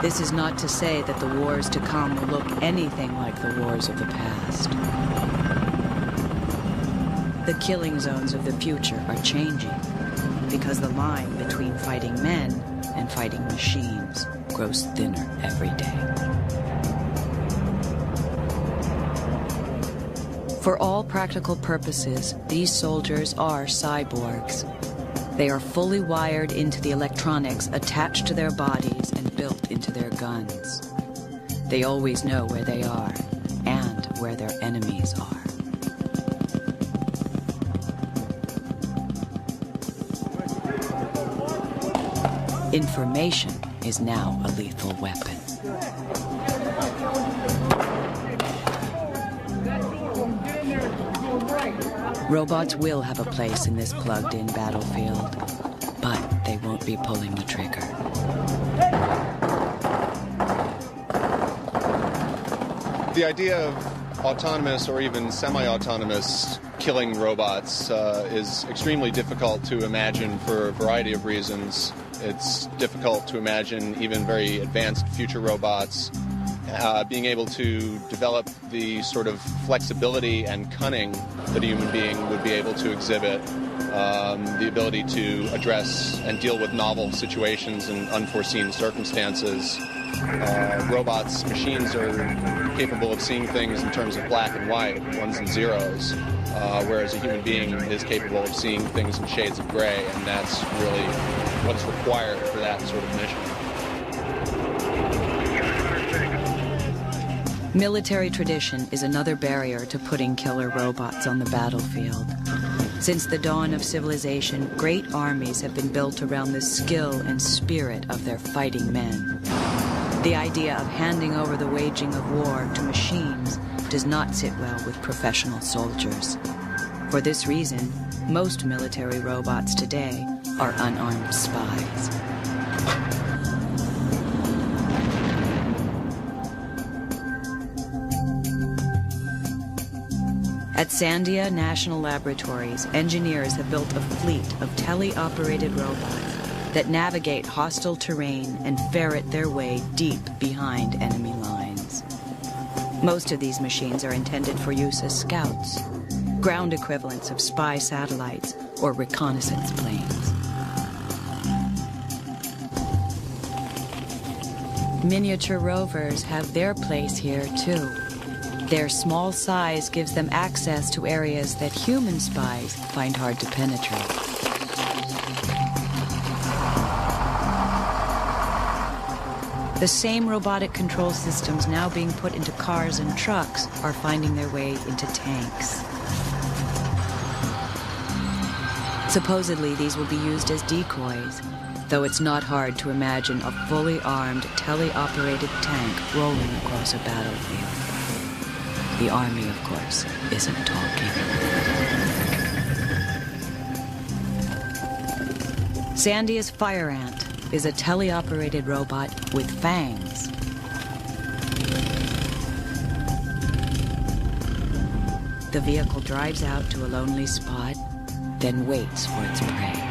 This is not to say that the wars to come will look anything like the wars of the past. The killing zones of the future are changing because the line between fighting men and fighting machines grows thinner every day. For all practical purposes, these soldiers are cyborgs. They are fully wired into the electronics attached to their bodies and built into their guns. They always know where they are and where their enemies are. Information is now a lethal weapon. Robots will have a place in this plugged-in battlefield, but they won't be pulling the trigger. The idea of autonomous or even semi-autonomous killing robots is extremely difficult to imagine for a variety of reasons. It's difficult to imagine even very advanced future robots being able to develop the sort of flexibility and cunning that a human being would be able to exhibit, the ability to address and deal with novel situations and unforeseen circumstances. Robots, machines are capable of seeing things in terms of black and white, ones and zeros, whereas a human being is capable of seeing things in shades of gray, and that's really what's required for that sort of mission. Military tradition is another barrier to putting killer robots on the battlefield. Since the dawn of civilization, great armies have been built around the skill and spirit of their fighting men. The idea of handing over the waging of war to machines does not sit well with professional soldiers. For this reason, most military robots today are unarmed spies. At Sandia National Laboratories, engineers have built a fleet of tele-operated robots that navigate hostile terrain and ferret their way deep behind enemy lines. Most of these machines are intended for use as scouts, ground equivalents of spy satellites or reconnaissance planes. Miniature rovers have their place here, too. Their small size gives them access to areas that human spies find hard to penetrate. The same robotic control systems now being put into cars and trucks are finding their way into tanks. Supposedly, these will be used as decoys, though it's not hard to imagine a fully armed, tele-operated tank rolling across a battlefield. The Army, of course, isn't talking. Sandia's Fire Ant is a tele-operated robot with fangs. The vehicle drives out to a lonely spot, then waits for its prey.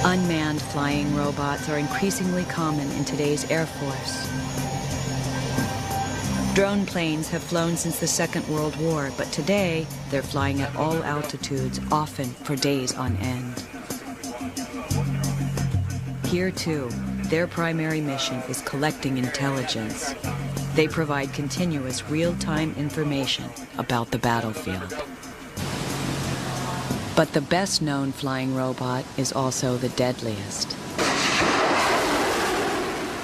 Unmanned flying robots are increasingly common in today's Air Force. Drone planes have flown since the Second World War, but today they're flying at all altitudes, often for days on end. Here, too, their primary mission is collecting intelligence. They provide continuous real-time information about the battlefield. But the best-known flying robot is also the deadliest.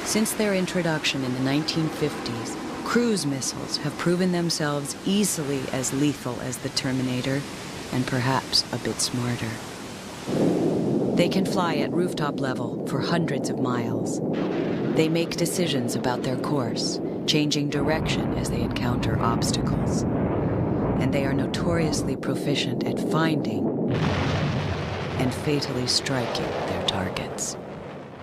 Since their introduction in the 1950s, cruise missiles have proven themselves easily as lethal as the Terminator, and perhaps a bit smarter. They can fly at rooftop level for hundreds of miles. They make decisions about their course, changing direction as they encounter obstacles. And they are notoriously proficient at finding and fatally striking their targets.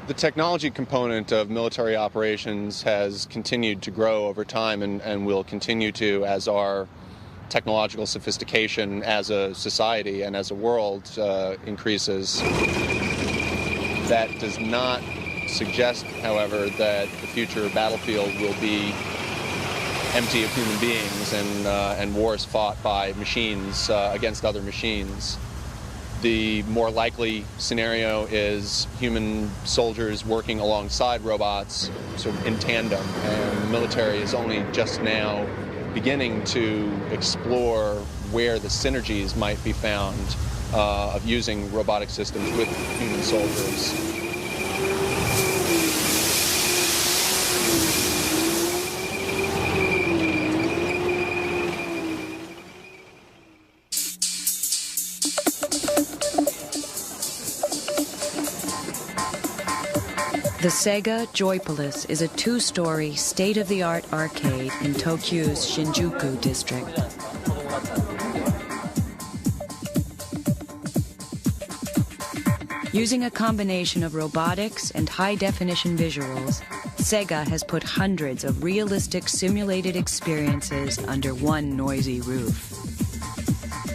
The technology component of military operations has continued to grow over time and will continue to as our technological sophistication as a society and as a world increases. That does not suggest, however, that the future battlefield will be empty of human beings and wars fought by machines against other machines. The more likely scenario is human soldiers working alongside robots, sort of in tandem. And the military is only just now beginning to explore where the synergies might be found of using robotic systems with human soldiers. The Sega Joypolis is a two-story, state-of-the-art arcade in Tokyo's Shinjuku district. Using a combination of robotics and high-definition visuals, Sega has put hundreds of realistic simulated experiences under one noisy roof.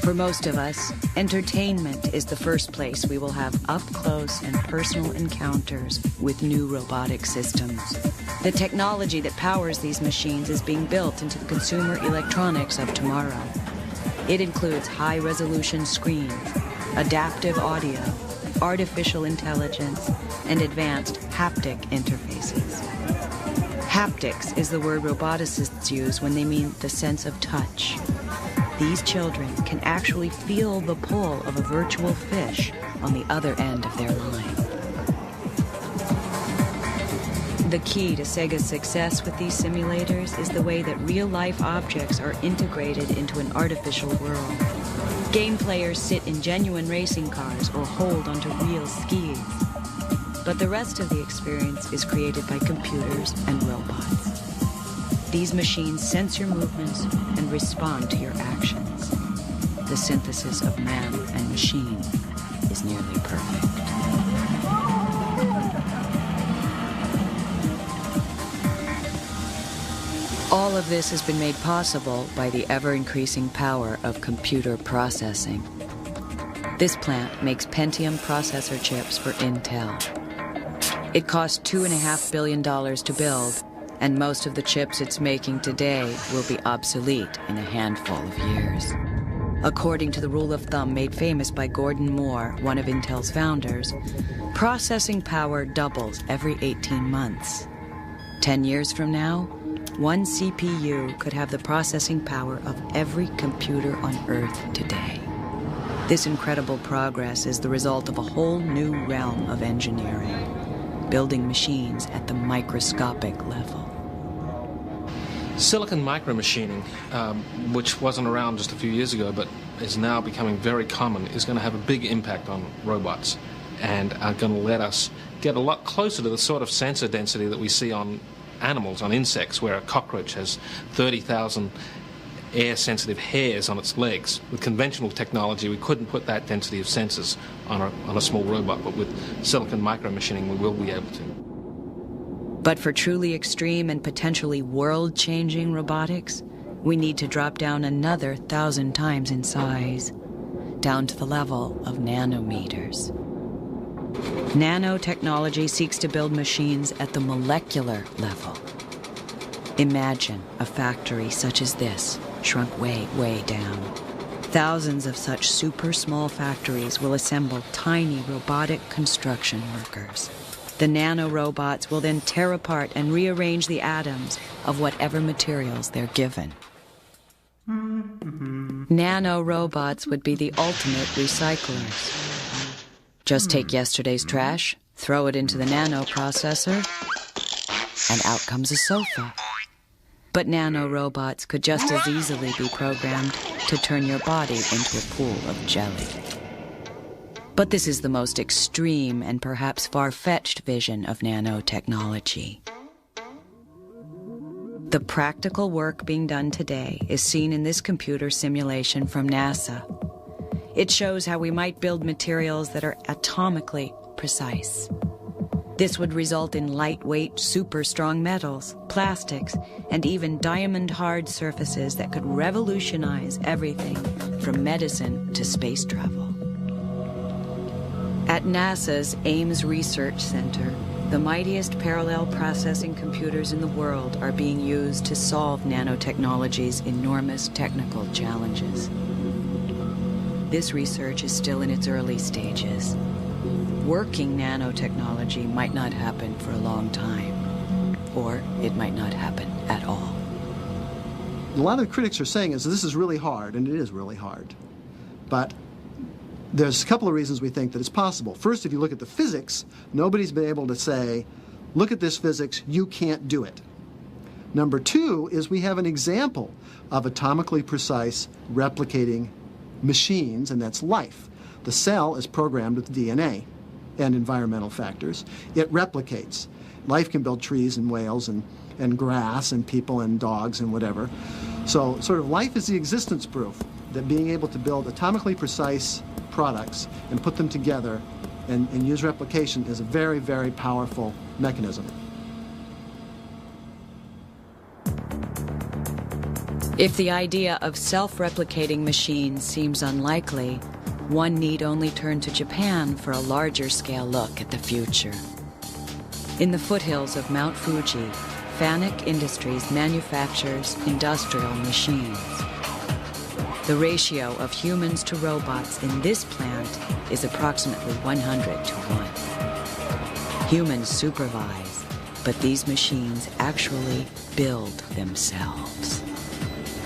For most of us, entertainment is the first place we will have up-close and personal encounters with new robotic systems. The technology that powers these machines is being built into the consumer electronics of tomorrow. It includes high-resolution screens, adaptive audio, artificial intelligence, and advanced haptic interfaces. Haptics is the word roboticists use when they mean the sense of touch. These children can actually feel the pull of a virtual fish on the other end of their line. The key to Sega's success with these simulators is the way that real-life objects are integrated into an artificial world. Game players sit in genuine racing cars or hold onto real skis. But the rest of the experience is created by computers and robots. These machines sense your movements and respond to your actions. The synthesis of man and machine is nearly perfect. All of this has been made possible by the ever-increasing power of computer processing. This plant makes Pentium processor chips for Intel. It cost $2.5 billion to build, and most of the chips it's making today will be obsolete in a handful of years. According to the rule of thumb made famous by Gordon Moore, one of Intel's founders, processing power doubles every 18 months. 10 years from now, one CPU could have the processing power of every computer on Earth today. This incredible progress is the result of a whole new realm of engineering, building machines at the microscopic level. Silicon micromachining, which wasn't around just a few years ago but is now becoming very common, is going to have a big impact on robots and are going to let us get a lot closer to the sort of sensor density that we see on animals, on insects, where a cockroach has 30,000 air-sensitive hairs on its legs. With conventional technology, we couldn't put that density of sensors on a small robot, but with silicon micromachining, we will be able to. But for truly extreme and potentially world-changing robotics, we need to drop down another 1,000 times in size, down to the level of nanometers. Nanotechnology seeks to build machines at the molecular level. Imagine a factory such as this, shrunk way, way down. Thousands of such super small factories will assemble tiny robotic construction workers. The nanorobots will then tear apart and rearrange the atoms of whatever materials they're given. Nanorobots would be the ultimate recyclers. Just take yesterday's trash, throw it into the nanoprocessor, and out comes a sofa. But nanorobots could just as easily be programmed to turn your body into a pool of jelly. But this is the most extreme and perhaps far-fetched vision of nanotechnology. The practical work being done today is seen in this computer simulation from NASA. It shows how we might build materials that are atomically precise. This would result in lightweight, super strong metals, plastics, and even diamond-hard surfaces that could revolutionize everything from medicine to space travel. At NASA's Ames Research Center, the mightiest parallel processing computers in the world are being used to solve nanotechnology's enormous technical challenges. This research is still in its early stages. Working nanotechnology might not happen for a long time, or it might not happen at all. A lot of the critics are saying is this is really hard, and it is really hard. But there's a couple of reasons we think that it's possible. First, if you look at the physics, nobody's been able to say, look at this physics, you can't do it. Number two is we have an example of atomically precise replicating machines, and that's life. The cell is programmed with DNA and environmental factors. It replicates. Life can build trees and whales and grass and people and dogs and whatever. So sort of life is the existence proof that being able to build atomically precise products and put them together and use replication is a very, very powerful mechanism. If the idea of self-replicating machines seems unlikely, one need only turn to Japan for a larger-scale look at the future. In the foothills of Mount Fuji, Fanuc Industries manufactures industrial machines. The ratio of humans to robots in this plant is approximately 100 to 1. Humans supervise, but these machines actually build themselves.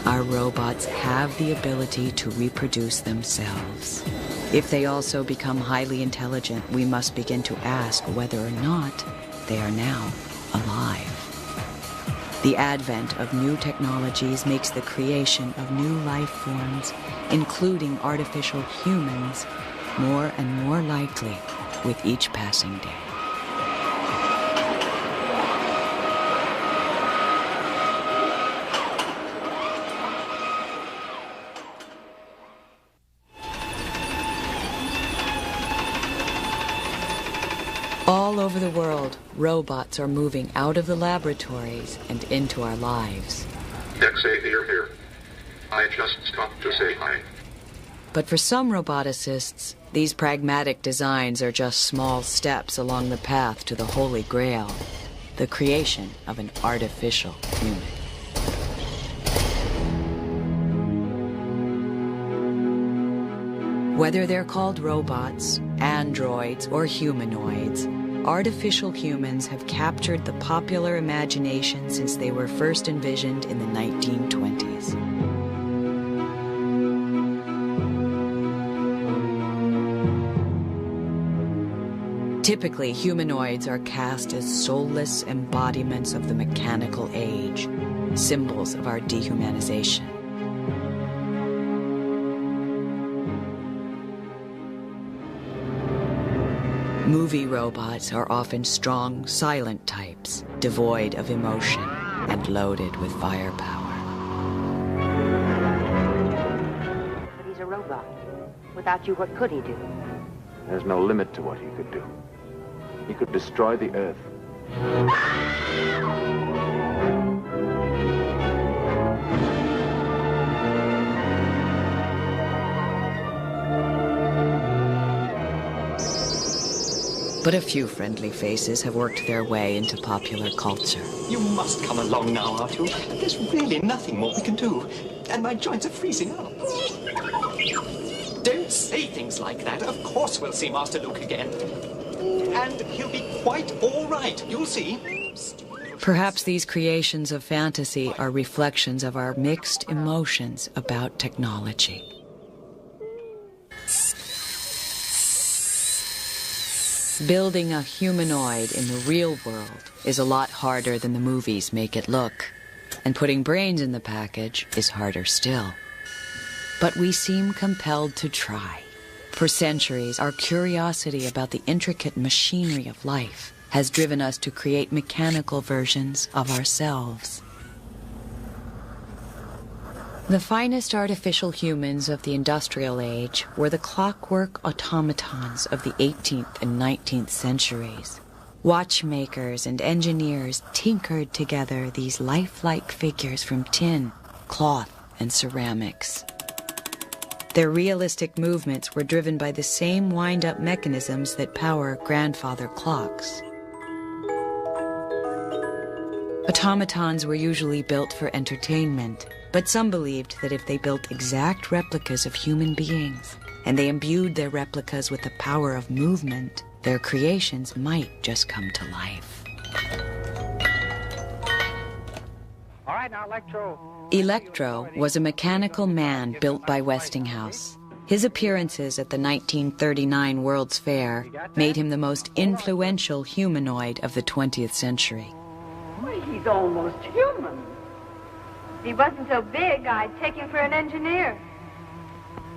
Our robots have the ability to reproduce themselves. If they also become highly intelligent, we must begin to ask whether or not they are now alive. The advent of new technologies makes the creation of new life forms, including artificial humans, more and more likely with each passing day. All over the world, robots are moving out of the laboratories and into our lives. Xavier here. I just stopped to say hi. But for some roboticists, these pragmatic designs are just small steps along the path to the Holy Grail, the creation of an artificial human. Whether they're called robots, androids, or humanoids, artificial humans have captured the popular imagination since they were first envisioned in the 1920s. Typically, humanoids are cast as soulless embodiments of the mechanical age, symbols of our dehumanization. Movie robots are often strong, silent types, devoid of emotion and loaded with firepower. But he's a robot. Without you, what could he do? There's no limit to what he could do. He could destroy the Earth. But a few friendly faces have worked their way into popular culture. You must come along now, Artu. There's really nothing more we can do. And my joints are freezing up. Don't say things like that. Of course we'll see Master Luke again. And he'll be quite all right. You'll see. Perhaps these creations of fantasy are reflections of our mixed emotions about technology. Building a humanoid in the real world is a lot harder than the movies make it look. And putting brains in the package is harder still. But we seem compelled to try. For centuries, our curiosity about the intricate machinery of life has driven us to create mechanical versions of ourselves. The finest artificial humans of the industrial age were the clockwork automatons of the 18th and 19th centuries. Watchmakers and engineers tinkered together these lifelike figures from tin, cloth, and ceramics. Their realistic movements were driven by the same wind-up mechanisms that power grandfather clocks. Automatons were usually built for entertainment, but some believed that if they built exact replicas of human beings, and they imbued their replicas with the power of movement, their creations might just come to life. All right, now, Electro. Electro was a mechanical man built by Westinghouse. His appearances at the 1939 World's Fair made him the most influential humanoid of the 20th century. Well, he's almost human. If he wasn't so big, I'd take him for an engineer.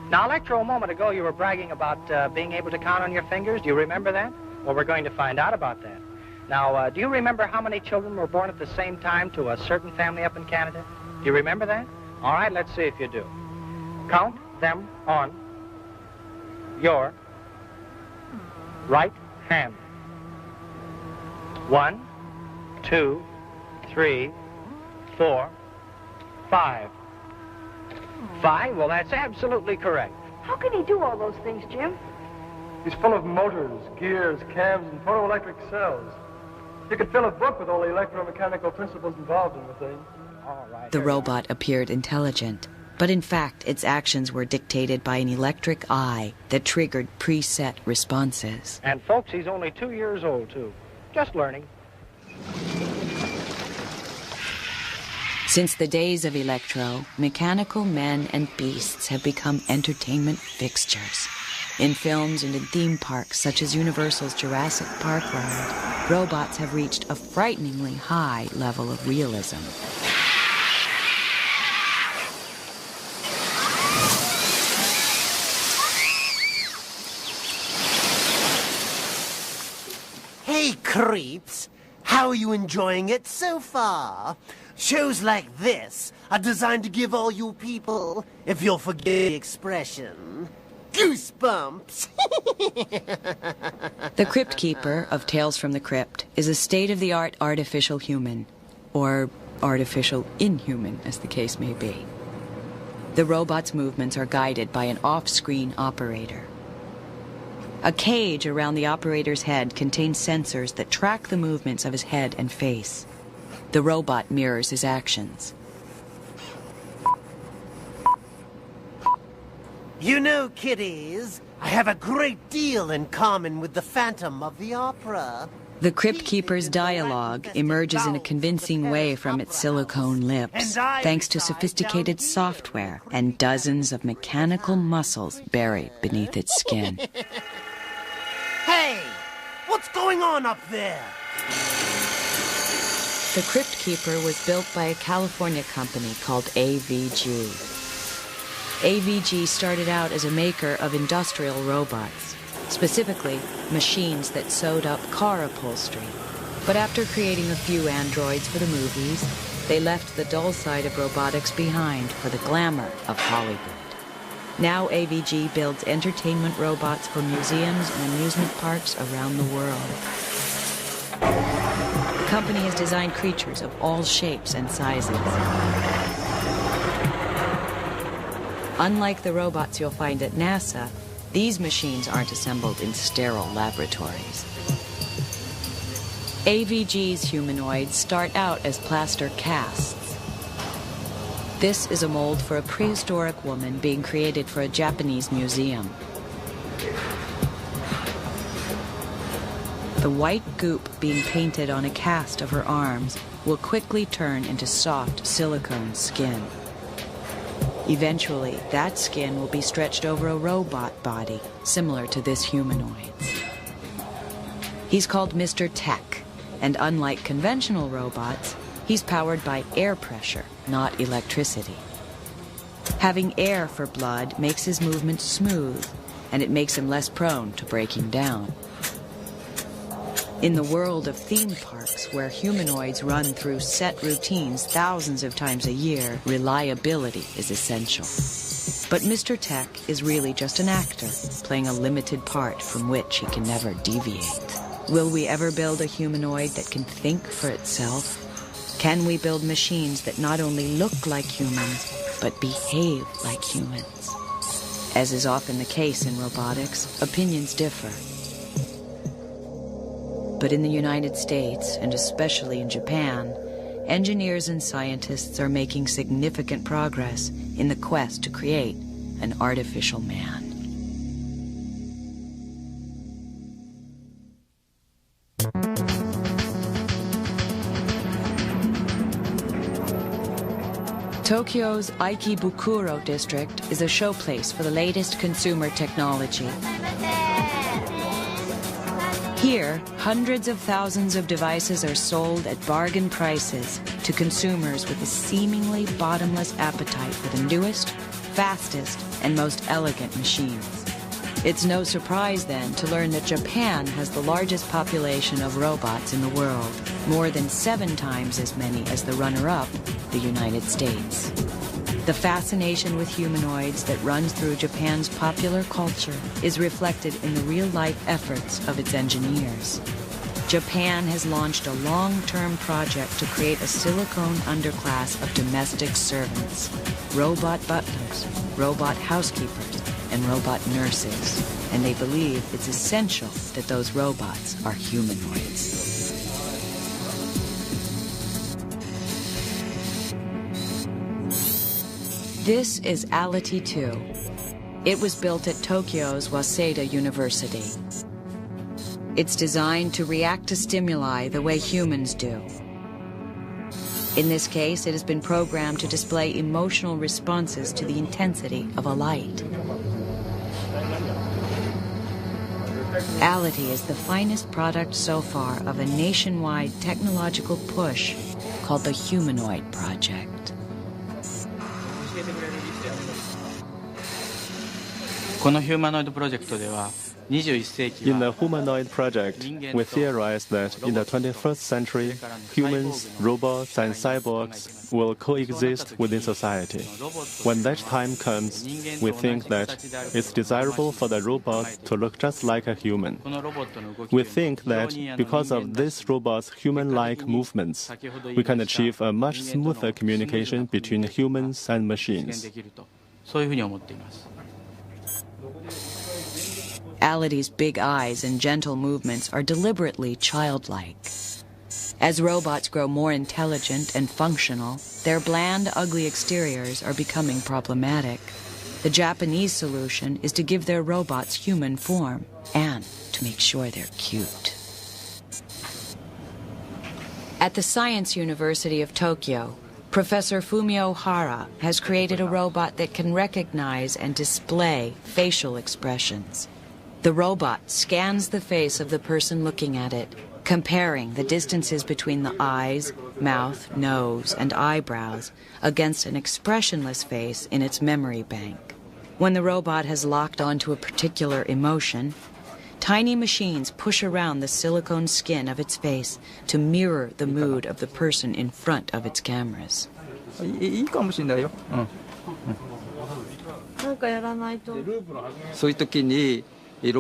Now, Electro, a moment ago you were bragging about being able to count on your fingers. Do you remember that? Well, we're going to find out about that. Now, do you remember how many children were born at the same time to a certain family up in Canada? Do you remember that? All right, let's see if you do. Count them on your right hand. 1, 2, 3, 4, 5. 5? Well, that's absolutely correct. How can he do all those things, Jim? He's full of motors, gears, cams, and photoelectric cells. You could fill a book with all the electromechanical principles involved in the thing. The robot appeared intelligent, but in fact its actions were dictated by an electric eye that triggered preset responses. And folks, he's only 2 years old, too. Just learning. Since the days of Electro, mechanical men and beasts have become entertainment fixtures. In films and in theme parks such as Universal's Jurassic Park ride, robots have reached a frighteningly high level of realism. Hey, creeps! How are you enjoying it so far? Shows like this are designed to give all you people, if you'll forgive the expression, Goosebumps! The Crypt Keeper of Tales from the Crypt is a state-of-the-art artificial human, or artificial inhuman, as the case may be. The robot's movements are guided by an off-screen operator. A cage around the operator's head contains sensors that track the movements of his head and face. The robot mirrors his actions. You know, kiddies, I have a great deal in common with the Phantom of the Opera. The Crypt Keeper's dialogue emerges in a convincing way from its silicone lips, thanks to sophisticated software and dozens of mechanical muscles buried beneath its skin. Hey, what's going on up there? The Crypt Keeper was built by a California company called AVG. AVG started out as a maker of industrial robots, specifically machines that sewed up car upholstery. But after creating a few androids for the movies, they left the dull side of robotics behind for the glamour of Hollywood. Now AVG builds entertainment robots for museums and amusement parks around the world. The company has designed creatures of all shapes and sizes. Unlike the robots you'll find at NASA, these machines aren't assembled in sterile laboratories. AVG's humanoids start out as plaster casts. This is a mold for a prehistoric woman being created for a Japanese museum. The white goop being painted on a cast of her arms will quickly turn into soft silicone skin. Eventually, that skin will be stretched over a robot body, similar to this humanoid's. He's called Mr. Tech, and unlike conventional robots, he's powered by air pressure, not electricity. Having air for blood makes his movement smooth, and it makes him less prone to breaking down. In the world of theme parks, where humanoids run through set routines thousands of times a year, reliability is essential. But Mr. Tech is really just an actor, playing a limited part from which he can never deviate. Will we ever build a humanoid that can think for itself? Can we build machines that not only look like humans, but behave like humans? As is often the case in robotics, opinions differ. But in the United States, and especially in Japan, engineers and scientists are making significant progress in the quest to create an artificial man. Tokyo's Aikibukuro district is a showplace for the latest consumer technology. Here, hundreds of thousands of devices are sold at bargain prices to consumers with a seemingly bottomless appetite for the newest, fastest, and most elegant machines. It's no surprise, then, to learn that Japan has the largest population of robots in the world, more than 7 times as many as the runner-up, the United States. The fascination with humanoids that runs through Japan's popular culture is reflected in the real-life efforts of its engineers. Japan has launched a long-term project to create a silicone underclass of domestic servants, robot butlers, robot housekeepers, and robot nurses, and they believe it's essential that those robots are humanoids. This is Ality 2. It was built at Tokyo's Waseda University. It's designed to react to stimuli the way humans do. In this case, it has been programmed to display emotional responses to the intensity of a light. Ality is the finest product so far of a nationwide technological push called the Humanoid Project. このヒューマノイドプロジェクトでは In the humanoid project, we theorize that in the 21st century, humans, robots, and cyborgs will coexist within society. When that time comes, we think that it's desirable for the robot to look just like a human. We think that because of this robot's human-like movements, we can achieve a much smoother communication between humans and machines. Alidy's big eyes and gentle movements are deliberately childlike. As robots grow more intelligent and functional, their bland, ugly exteriors are becoming problematic. The Japanese solution is to give their robots human form and to make sure they're cute. At the Science University of Tokyo, Professor Fumio Hara has created a robot that can recognize and display facial expressions. The robot scans the face of the person looking at it, comparing the distances between the eyes, mouth, nose, and eyebrows against an expressionless face in its memory bank. When the robot has locked onto a particular emotion, tiny machines push around the silicone skin of its face to mirror the mood of the person in front of its cameras. いいかもしれないよ。なんかやらないと。そういう時に。This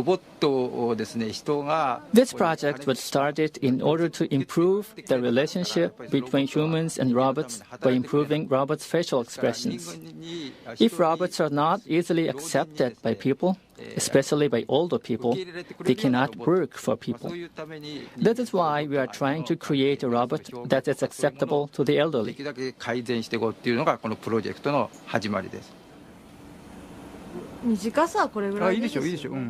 project was started in order to improve the relationship between humans and robots by improving robots' facial expressions. If robots are not easily accepted by people, especially by older people, they cannot work for people. That is why we are trying to create a robot that is acceptable to the elderly.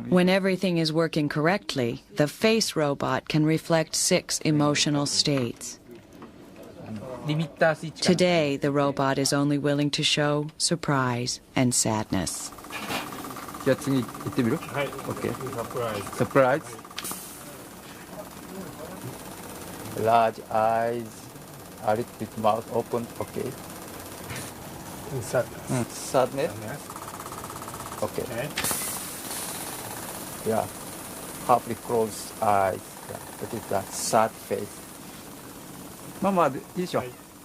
When everything is working correctly, the face robot can reflect 6 emotional states. Today, the robot is only willing to show surprise and sadness. Okay. Surprise. Large eyes, a little bit mouth open. Okay. Sadness. Sadness. Okay. Yeah. Halfly closed eyes. Yeah. That is the sad face.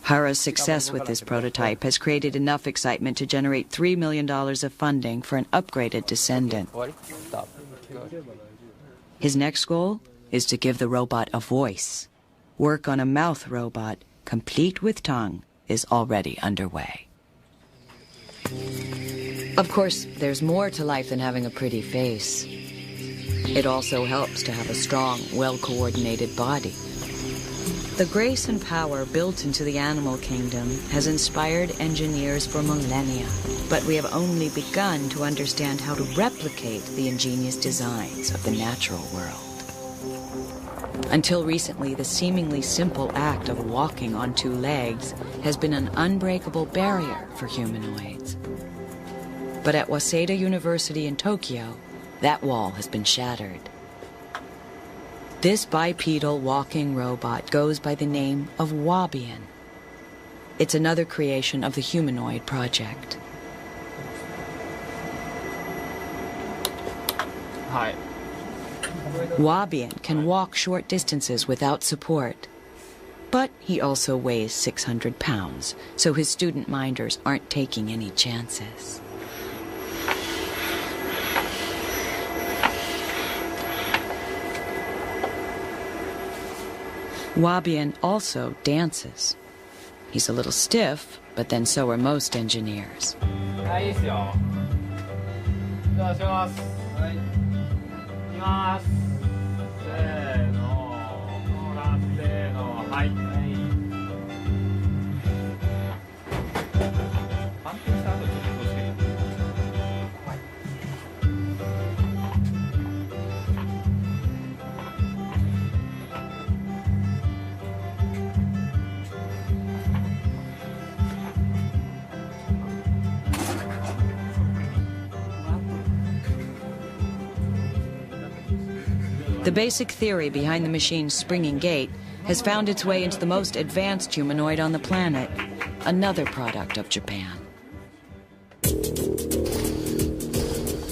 Hara's success with this prototype has created enough excitement to generate $3 million of funding for an upgraded descendant. His next goal is to give the robot a voice. Work on a mouth robot, complete with tongue, is already underway. Of course, there's more to life than having a pretty face. It also helps to have a strong, well-coordinated body. The grace and power built into the animal kingdom has inspired engineers for millennia, but we have only begun to understand how to replicate the ingenious designs of the natural world. Until recently, the seemingly simple act of walking on 2 legs has been an unbreakable barrier for humanoids. But at Waseda University in Tokyo, that wall has been shattered. This bipedal walking robot goes by the name of Wabian. It's another creation of the humanoid project. Hi. Wabian can walk short distances without support. But he also weighs 600 pounds, so his student minders aren't taking any chances. Wabian also dances. He's a little stiff, but then so are most engineers. The basic theory behind the machine's springing gait has found its way into the most advanced humanoid on the planet, another product of Japan.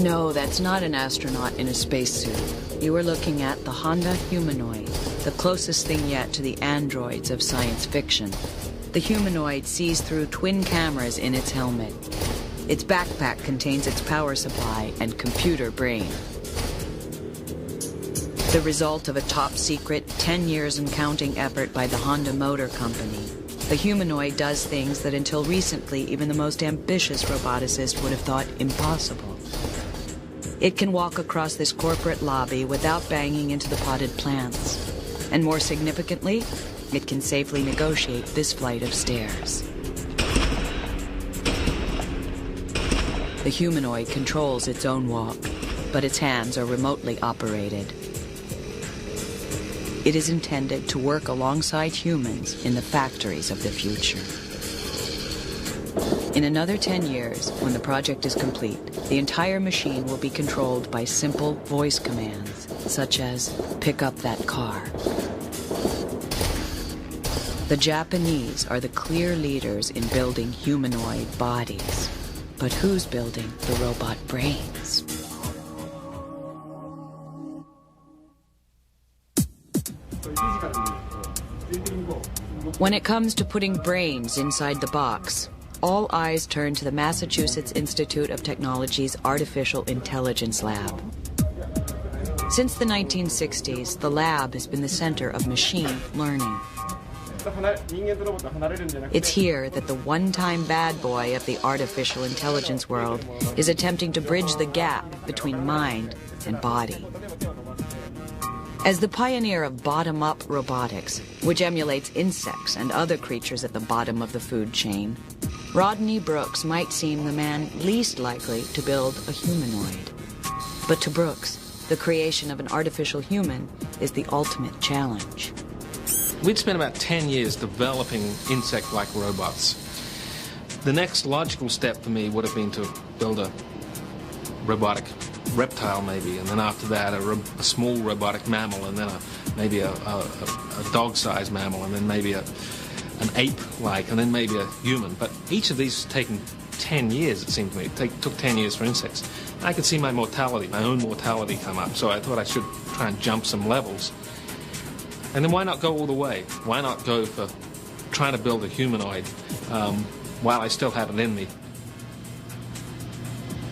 No, that's not an astronaut in a spacesuit. You are looking at the Honda humanoid, the closest thing yet to the androids of science fiction. The humanoid sees through twin cameras in its helmet. Its backpack contains its power supply and computer brain. The result of a top-secret, 10 years and counting effort by the Honda Motor Company. The humanoid does things that until recently even the most ambitious roboticist would have thought impossible. It can walk across this corporate lobby without banging into the potted plants. And more significantly, it can safely negotiate this flight of stairs. The humanoid controls its own walk, but its hands are remotely operated. It is intended to work alongside humans in the factories of the future. In another 10 years, when the project is complete, the entire machine will be controlled by simple voice commands, such as, "Pick up that car." The Japanese are the clear leaders in building humanoid bodies. But who's building the robot brains? When it comes to putting brains inside the box, all eyes turn to the Massachusetts Institute of Technology's Artificial Intelligence Lab. Since the 1960s, the lab has been the center of machine learning. It's here that the one-time bad boy of the artificial intelligence world is attempting to bridge the gap between mind and body. As the pioneer of bottom-up robotics, which emulates insects and other creatures at the bottom of the food chain, Rodney Brooks might seem the man least likely to build a humanoid. But to Brooks, the creation of an artificial human is the ultimate challenge. We'd spent about 10 years developing insect-like robots. The next logical step for me would have been to build a robotic reptile, maybe, and then after that a small robotic mammal, and then maybe a dog-sized mammal, and then maybe an ape-like, and then maybe a human. But each of these has taken 10 years, it seemed to me. It took 10 years for insects. I could see my own mortality come up, so I thought I should try and jump some levels. And then why not go all the way? Why not go for trying to build a humanoid while I still have it in me?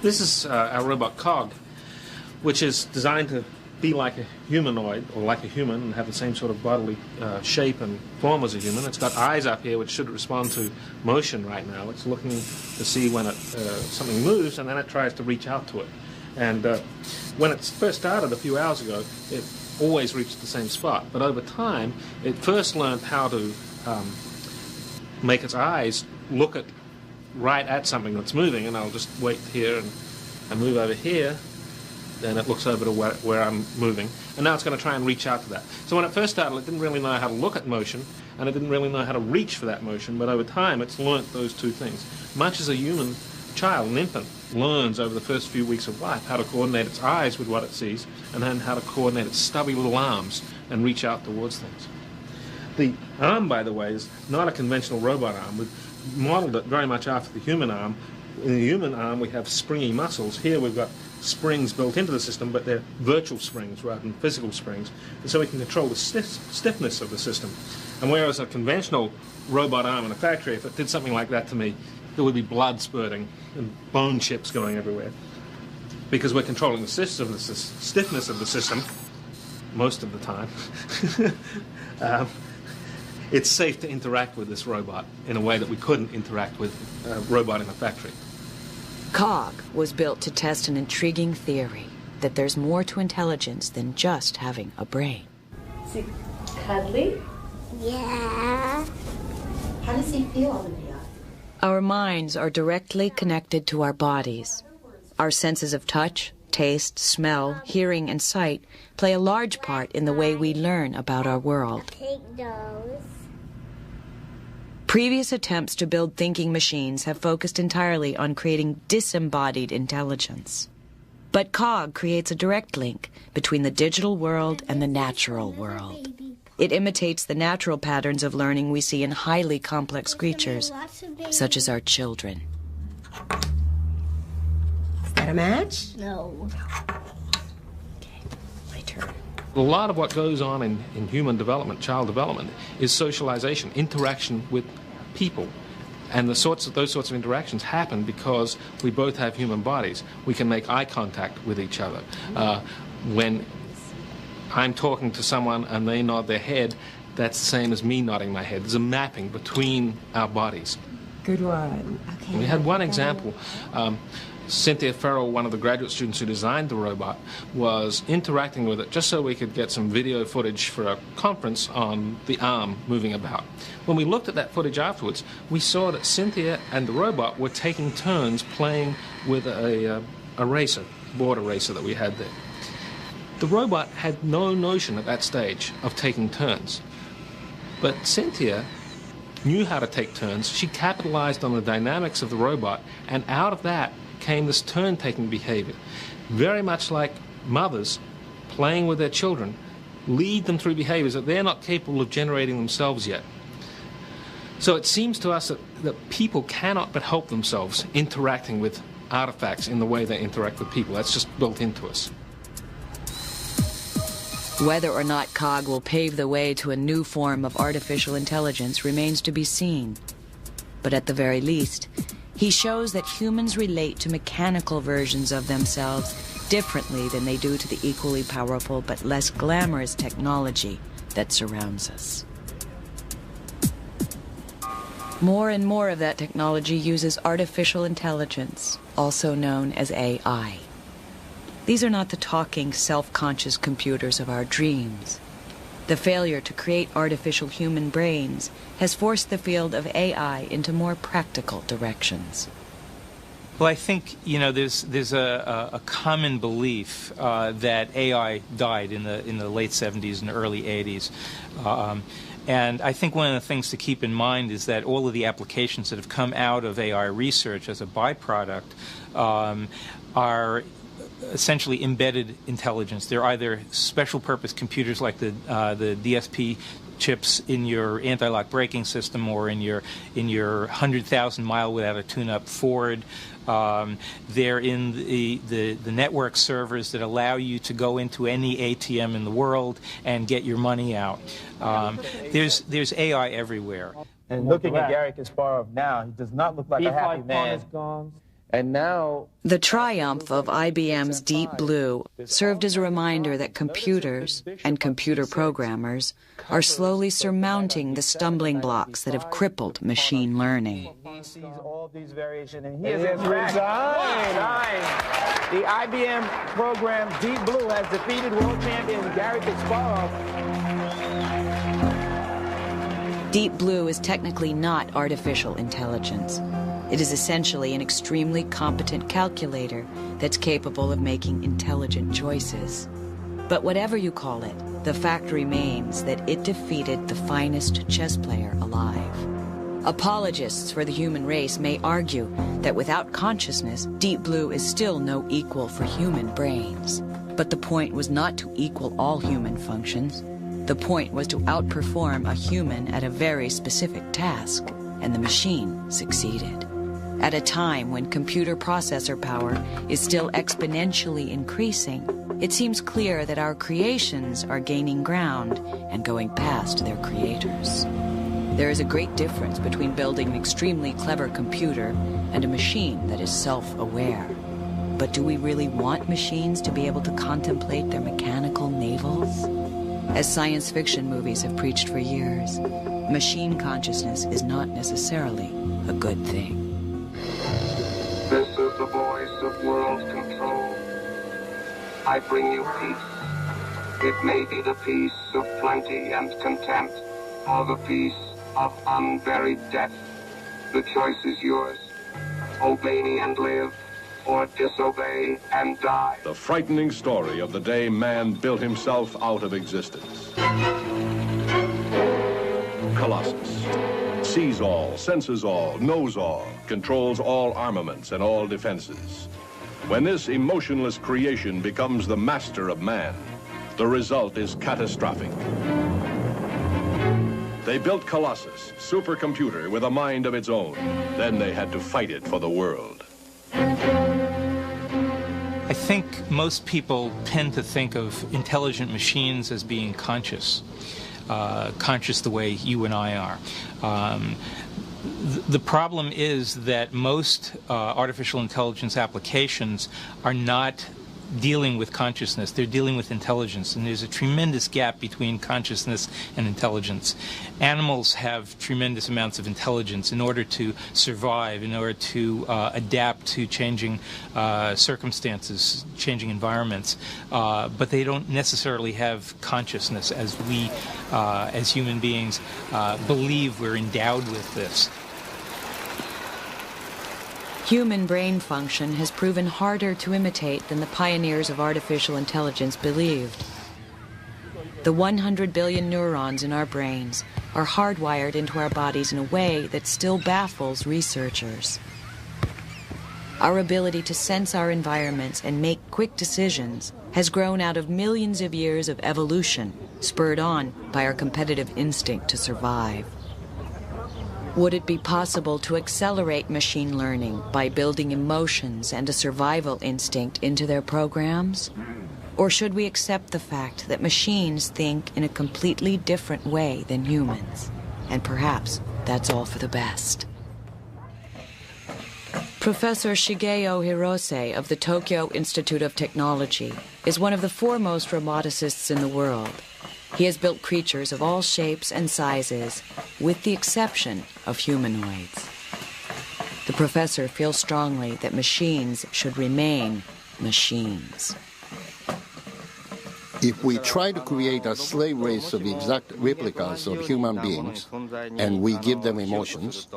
This is our robot Cog, which is designed to be like a humanoid, or like a human, and have the same sort of bodily shape and form as a human. It's got eyes up here which should respond to motion right now. It's looking to see when something moves, and then it tries to reach out to it. And when it first started a few hours ago, it always reached the same spot. But over time, it first learned how to make its eyes look right at something that's moving, and I'll just wait here and I move over here, then it looks over to where I'm moving, and now it's going to try and reach out to that. So when it first started, it didn't really know how to look at motion, and it didn't really know how to reach for that motion, but over time it's learnt those two things. Much as a human child, an infant, learns over the first few weeks of life how to coordinate its eyes with what it sees, and then how to coordinate its stubby little arms and reach out towards things. The arm, by the way, is not a conventional robot arm. We've modeled it very much after the human arm. In the human arm, we have springy muscles. Here we've got springs built into the system, but they're virtual springs rather than physical springs, and so we can control the stiffness of the system. And whereas a conventional robot arm in a factory, if it did something like that to me, there would be blood spurting and bone chips going everywhere. Because we're controlling the stiffness of the system most of the time, it's safe to interact with this robot in a way that we couldn't interact with a robot in a factory. Cog was built to test an intriguing theory that there's more to intelligence than just having a brain. Is he cuddly? Yeah. How does he feel on the outside? Our minds are directly connected to our bodies. Our senses of touch, taste, smell, hearing, and sight play a large part in the way we learn about our world. Take those. Previous attempts to build thinking machines have focused entirely on creating disembodied intelligence. But Cog creates a direct link between the digital world and the natural world. It imitates the natural patterns of learning we see in highly complex creatures, such as our children. Is that a match? No. My turn. A lot of what goes on in human development, child development, is socialization, interaction with people. And those sorts of interactions happen because we both have human bodies. We can make eye contact with each other. When I'm talking to someone and they nod their head, that's the same as me nodding my head. There's a mapping between our bodies. Good one. Okay. We had one example. Cynthia Farrell, one of the graduate students who designed the robot, was interacting with it just so we could get some video footage for a conference on the arm moving about. When we looked at that footage afterwards, we saw that Cynthia and the robot were taking turns playing with a racer, border racer that we had there. The robot had no notion at that stage of taking turns. But Cynthia knew how to take turns. She capitalized on the dynamics of the robot, and out of that came this turn-taking behavior. Very much like mothers playing with their children lead them through behaviors that they're not capable of generating themselves yet. So it seems to us that people cannot but help themselves interacting with artifacts in the way they interact with people. That's just built into us. Whether or not COG will pave the way to a new form of artificial intelligence remains to be seen. But at the very least, he shows that humans relate to mechanical versions of themselves differently than they do to the equally powerful but less glamorous technology that surrounds us. More and more of that technology uses artificial intelligence, also known as AI. These are not the talking, self-conscious computers of our dreams. The failure to create artificial human brains has forced the field of AI into more practical directions. Well, I think, there's a common belief that AI died in the late 70s and early 80s. And I think one of the things to keep in mind is that all of the applications that have come out of AI research as a byproduct are essentially embedded intelligence. They're either special purpose computers like the DSP chips in your anti-lock braking system or in your 100,000 mile without a tune-up Ford. They're in the network servers that allow you to go into any ATM in the world and get your money out. There's AI everywhere. And looking at Gary Kasparov now, he does not look like a happy man. And now... The triumph of IBM's Deep Blue served as a reminder that computers and computer programmers are slowly surmounting the stumbling blocks that have crippled machine learning. He sees all these variations, and he has resigned. The IBM program Deep Blue has defeated world champion Gary Kasparov. Deep Blue is technically not artificial intelligence. It is essentially an extremely competent calculator that's capable of making intelligent choices. But whatever you call it, the fact remains that it defeated the finest chess player alive. Apologists for the human race may argue that without consciousness, Deep Blue is still no equal for human brains. But the point was not to equal all human functions. The point was to outperform a human at a very specific task, and the machine succeeded. At a time when computer processor power is still exponentially increasing, it seems clear that our creations are gaining ground and going past their creators. There is a great difference between building an extremely clever computer and a machine that is self-aware. But do we really want machines to be able to contemplate their mechanical navels? As science fiction movies have preached for years, machine consciousness is not necessarily a good thing. This is the voice of world control. I bring you peace. It may be the peace of plenty and content, or the peace of unburied death. The choice is yours. Obey me and live, or disobey and die. The frightening story of the day man built himself out of existence. Colossus. Sees all, senses all, knows all, controls all armaments and all defenses. When this emotionless creation becomes the master of man, the result is catastrophic. They built Colossus, supercomputer with a mind of its own. Then they had to fight it for the world. I think most people tend to think of intelligent machines as being conscious, conscious the way you and I are. The problem is that most artificial intelligence applications are not dealing with consciousness. They're dealing with intelligence, and there's a tremendous gap between consciousness and intelligence. Animals have tremendous amounts of intelligence in order to survive, in order to adapt to changing circumstances, changing environments, but they don't necessarily have consciousness as we, as human beings, believe we're endowed with this. Human brain function has proven harder to imitate than the pioneers of artificial intelligence believed. The 100 billion neurons in our brains are hardwired into our bodies in a way that still baffles researchers. Our ability to sense our environments and make quick decisions has grown out of millions of years of evolution, spurred on by our competitive instinct to survive. Would it be possible to accelerate machine learning by building emotions and a survival instinct into their programs? Or should we accept the fact that machines think in a completely different way than humans? And perhaps that's all for the best. Professor Shigeo Hirose of the Tokyo Institute of Technology is one of the foremost roboticists in the world. He has built creatures of all shapes and sizes, with the exception of humanoids. The professor feels strongly that machines should remain machines. If we try to create a slave race of exact replicas of human beings, and we give them emotions,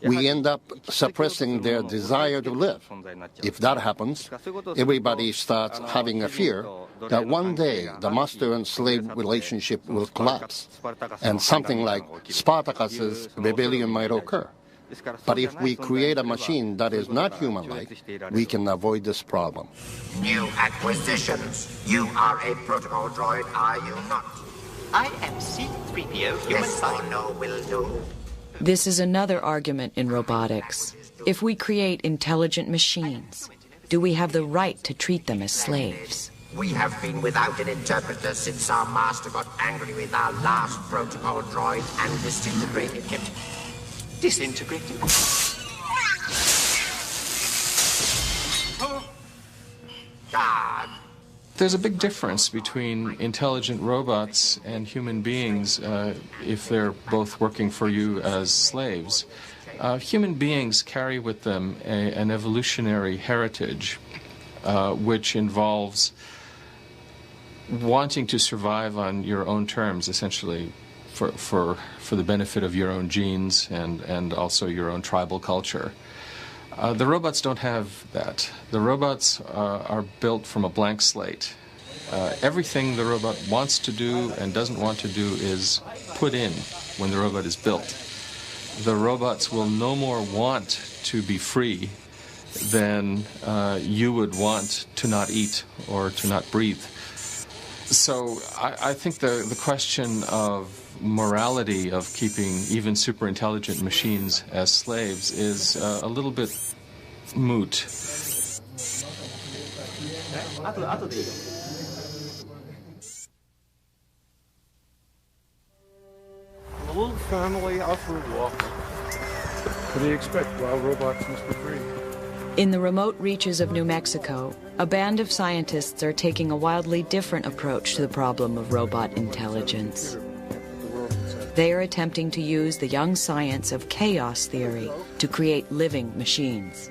we end up suppressing their desire to live. If that happens, everybody starts having a fear that one day the master and slave relationship will collapse, and something like Spartacus's rebellion might occur. But if we create a machine that is not human-like, we can avoid this problem. New acquisitions. You are a protocol droid, are you not? I am C-3PO, human Yes or no will do. This is another argument in robotics. If we create intelligent machines, do we have the right to treat them as slaves? We have been without an interpreter since our master got angry with our last protocol droid and disintegrated him. Disintegrated? God. There's a big difference between intelligent robots and human beings if they're both working for you as slaves. Human beings carry with them an evolutionary heritage which involves wanting to survive on your own terms, essentially, for the benefit of your own genes and also your own tribal culture. The robots don't have that. The robots are built from a blank slate. Everything the robot wants to do and doesn't want to do is put in when the robot is built. The robots will no more want to be free than you would want to not eat or to not breathe. So I think the question of morality of keeping even super intelligent machines as slaves is a little bit moot. A little family out for a walk. What do you expect? Wild robots must be free. In the remote reaches of New Mexico, a band of scientists are taking a wildly different approach to the problem of robot intelligence. They are attempting to use the young science of chaos theory to create living machines.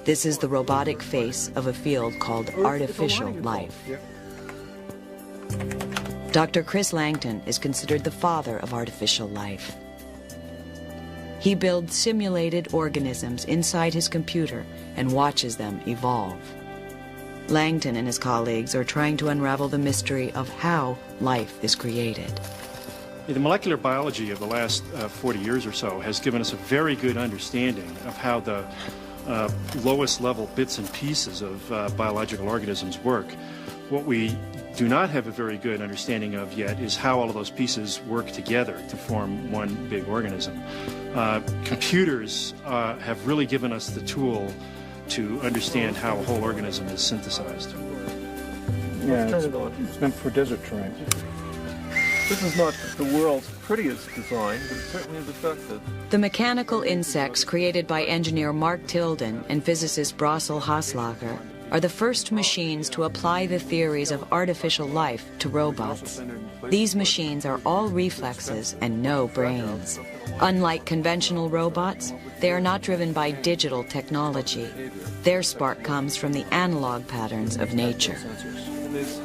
This is the robotic face of a field called artificial life. Dr. Chris Langton is considered the father of artificial life. He builds simulated organisms inside his computer and watches them evolve. Langton and his colleagues are trying to unravel the mystery of how life is created. The molecular biology of the last 40 years or so has given us a very good understanding of how the lowest level bits and pieces of biological organisms work. What we do not have a very good understanding of yet is how all of those pieces work together to form one big organism. Computers have really given us the tool to understand how a whole organism is synthesized. Yeah, it's meant for desert terrain. This is not the world's prettiest design, but it certainly is effective. The mechanical insects created by engineer Mark Tilden and physicist Brossel Haslager are the first machines to apply the theories of artificial life to robots. These machines are all reflexes and no brains. Unlike conventional robots, they are not driven by digital technology. Their spark comes from the analog patterns of nature.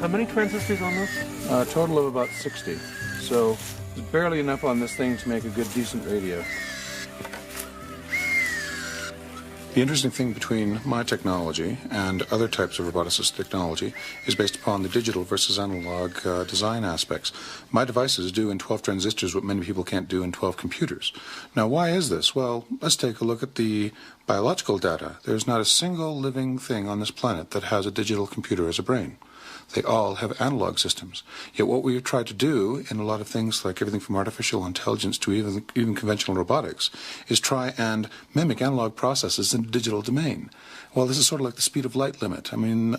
How many transistors on this? A total of about 60. So there's barely enough on this thing to make a good, decent radio. The interesting thing between my technology and other types of roboticist technology is based upon the digital versus analog design aspects. My devices do in 12 transistors what many people can't do in 12 computers. Now, why is this? Well, let's take a look at the biological data. There's not a single living thing on this planet that has a digital computer as a brain. They all have analog systems. Yet what we've tried to do in a lot of things, like everything from artificial intelligence to even conventional robotics, is try and mimic analog processes in the digital domain. Well, this is sort of like the speed of light limit. I mean,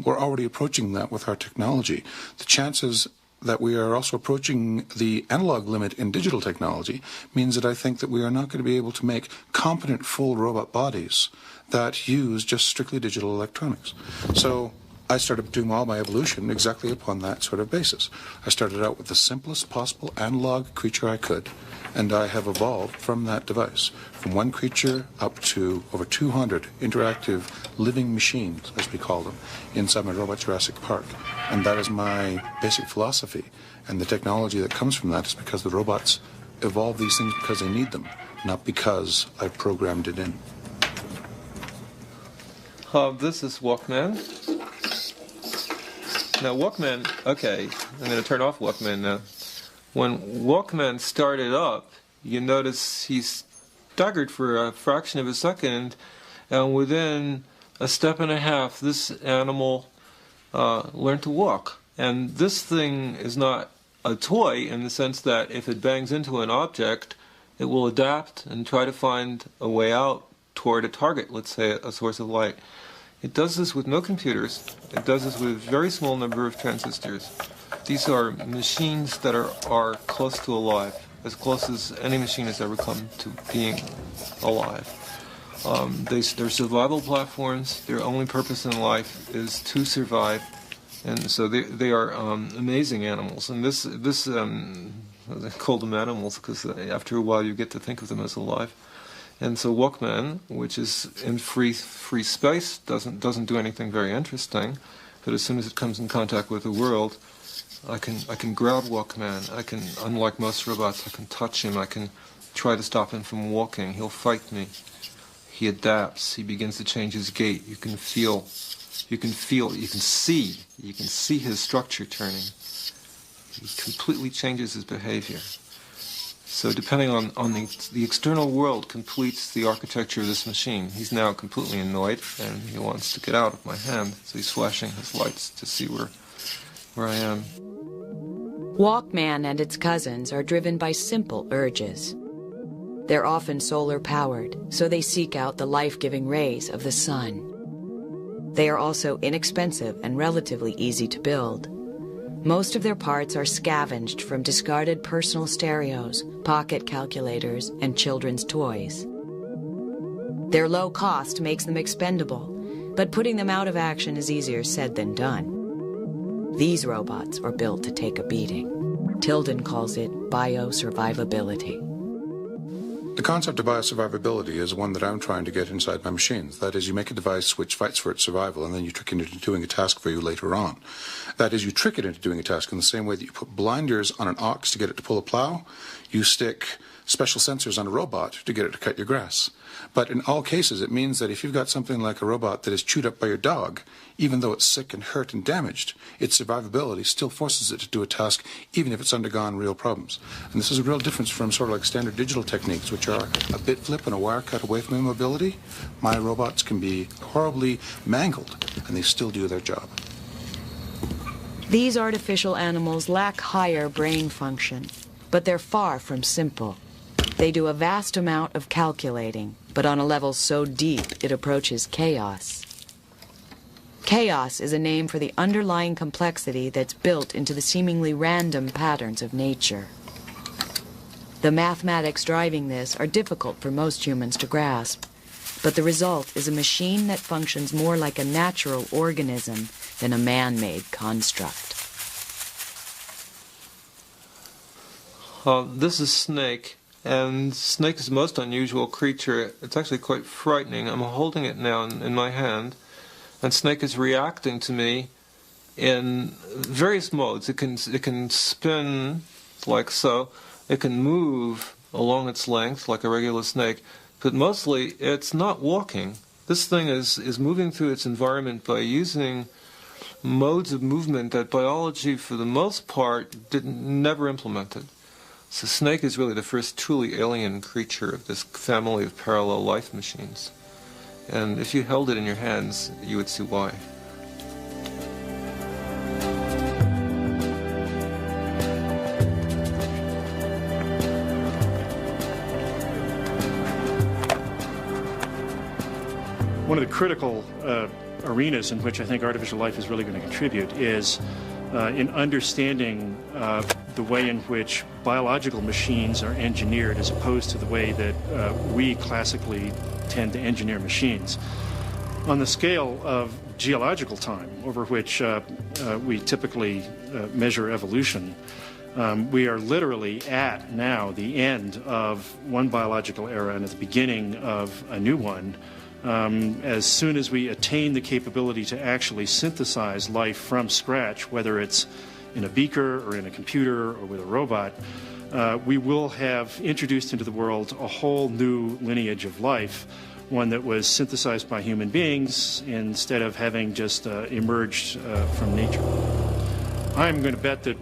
we're already approaching that with our technology. The chances that we are also approaching the analog limit in digital technology means that I think that we are not going to be able to make competent full robot bodies that use just strictly digital electronics. So I started doing all my evolution exactly upon that sort of basis. I started out with the simplest possible analog creature I could, and I have evolved from that device, from one creature up to over 200 interactive living machines, as we call them, inside my Robot Jurassic Park. And that is my basic philosophy. And the technology that comes from that is because the robots evolve these things because they need them, not because I programmed it in. This is Walkman. Now, Walkman, okay, I'm going to turn off Walkman now. When Walkman started up, you notice he staggered for a fraction of a second, and within a step and a half, this animal learned to walk. And this thing is not a toy in the sense that if it bangs into an object, it will adapt and try to find a way out toward a target, let's say a source of light. It does this with no computers. It does this with a very small number of transistors. These are machines that are close to alive, as close as any machine has ever come to being alive. They're survival platforms. Their only purpose in life is to survive, and so they are amazing animals. And this I call them animals because after a while you get to think of them as alive. And so Walkman, which is in free space, doesn't do anything very interesting. But as soon as it comes in contact with the world, I can grab Walkman. I can, unlike most robots, I can touch him. I can try to stop him from walking. He'll fight me. He adapts. He begins to change his gait. You can feel, you can see his structure turning. He completely changes his behavior. So depending on the external world completes the architecture of this machine. He's now completely annoyed, and he wants to get out of my hand. So he's flashing his lights to see where I am. Walkman and its cousins are driven by simple urges. They're often solar-powered, so they seek out the life-giving rays of the sun. They are also inexpensive and relatively easy to build. Most of their parts are scavenged from discarded personal stereos, pocket calculators, and children's toys. Their low cost makes them expendable, but putting them out of action is easier said than done. These robots are built to take a beating. Tilden calls it biosurvivability. The concept of biosurvivability is one that I'm trying to get inside my machines. That is, you make a device which fights for its survival, and then you trick it into doing a task for you later on. That is, you trick it into doing a task in the same way that you put blinders on an ox to get it to pull a plow. You stick special sensors on a robot to get it to cut your grass. But in all cases, it means that if you've got something like a robot that is chewed up by your dog, even though it's sick and hurt and damaged, its survivability still forces it to do a task, even if it's undergone real problems. And this is a real difference from sort of like standard digital techniques, which are a bit flip and a wire cut away from immobility. My robots can be horribly mangled, and they still do their job. These artificial animals lack higher brain function, but they're far from simple. They do a vast amount of calculating, but on a level so deep it approaches chaos. Chaos is a name for the underlying complexity that's built into the seemingly random patterns of nature. The mathematics driving this are difficult for most humans to grasp, but the result is a machine that functions more like a natural organism than a man-made construct. This is Snake, and Snake is the most unusual creature. It's actually quite frightening. I'm holding it now in my hand, and Snake is reacting to me in various modes. It can spin like so. It can move along its length like a regular snake, but mostly it's not walking. This thing is moving through its environment by using modes of movement that biology, for the most part, never implemented. So Snake is really the first truly alien creature of this family of parallel life machines. And if you held it in your hands, you would see why. One of the critical arenas in which I think artificial life is really going to contribute is in understanding the way in which biological machines are engineered as opposed to the way that we classically tend to engineer machines. On the scale of geological time, over which we typically measure evolution, we are literally at now the end of one biological era and at the beginning of a new one. As soon as we attain the capability to actually synthesize life from scratch, whether it's in a beaker or in a computer or with a robot, we will have introduced into the world a whole new lineage of life, one that was synthesized by human beings instead of having just emerged from nature. I'm going to bet that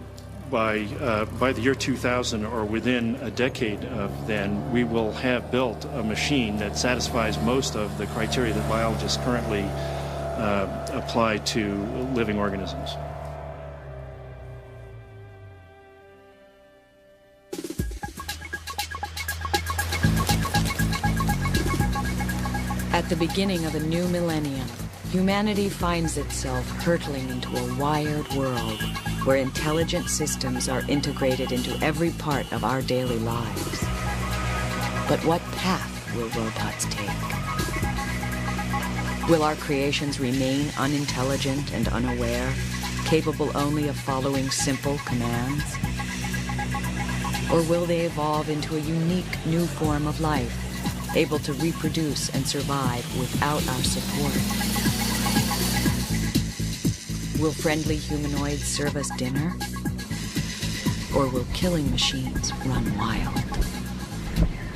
by the year 2000 or within a decade of then, we will have built a machine that satisfies most of the criteria that biologists currently apply to living organisms. At the beginning of a new millennium, humanity finds itself hurtling into a wired world where intelligent systems are integrated into every part of our daily lives. But what path will robots take? Will our creations remain unintelligent and unaware, capable only of following simple commands? Or will they evolve into a unique new form of life, able to reproduce and survive without our support? Will friendly humanoids serve us dinner? Or will killing machines run wild?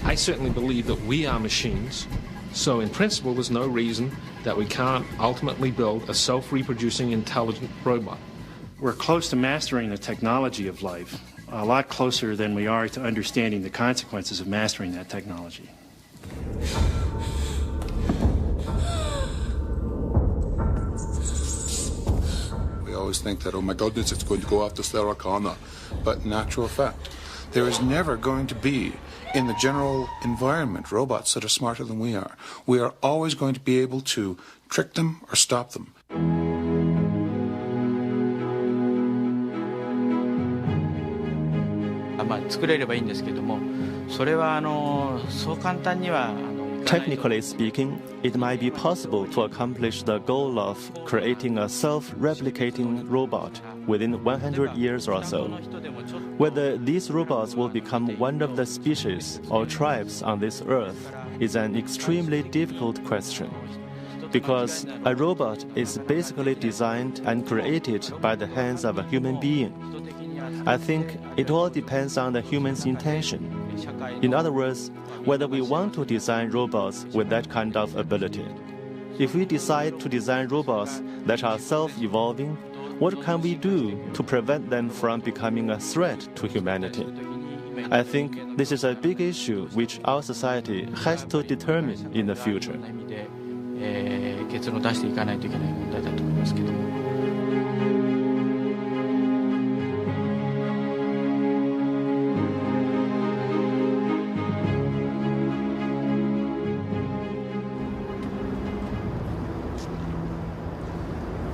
I certainly believe that we are machines, so in principle there's no reason that we can't ultimately build a self-reproducing intelligent robot. We're close to mastering the technology of life, a lot closer than we are to understanding the consequences of mastering that technology. We always think that, oh my goodness, it's going to go after Sarah Connor. But in actual fact, there is never going to be, in the general environment, robots that are smarter than we are. We are always going to be able to trick them or stop them. 作れればいいんですけども、それはそう簡単には Technically speaking, it might be possible to accomplish the goal of creating a self-replicating robot within 100 years or so. Whether these robots will become one of the species or tribes on this earth is an extremely difficult question, because a robot is basically designed and created by the hands of a human being. I think it all depends on the human's intention. In other words, whether we want to design robots with that kind of ability. If we decide to design robots that are self-evolving, what can we do to prevent them from becoming a threat to humanity? I think this is a big issue which our society has to determine in the future. 結論を出していかないといけない問題だと思いますけども。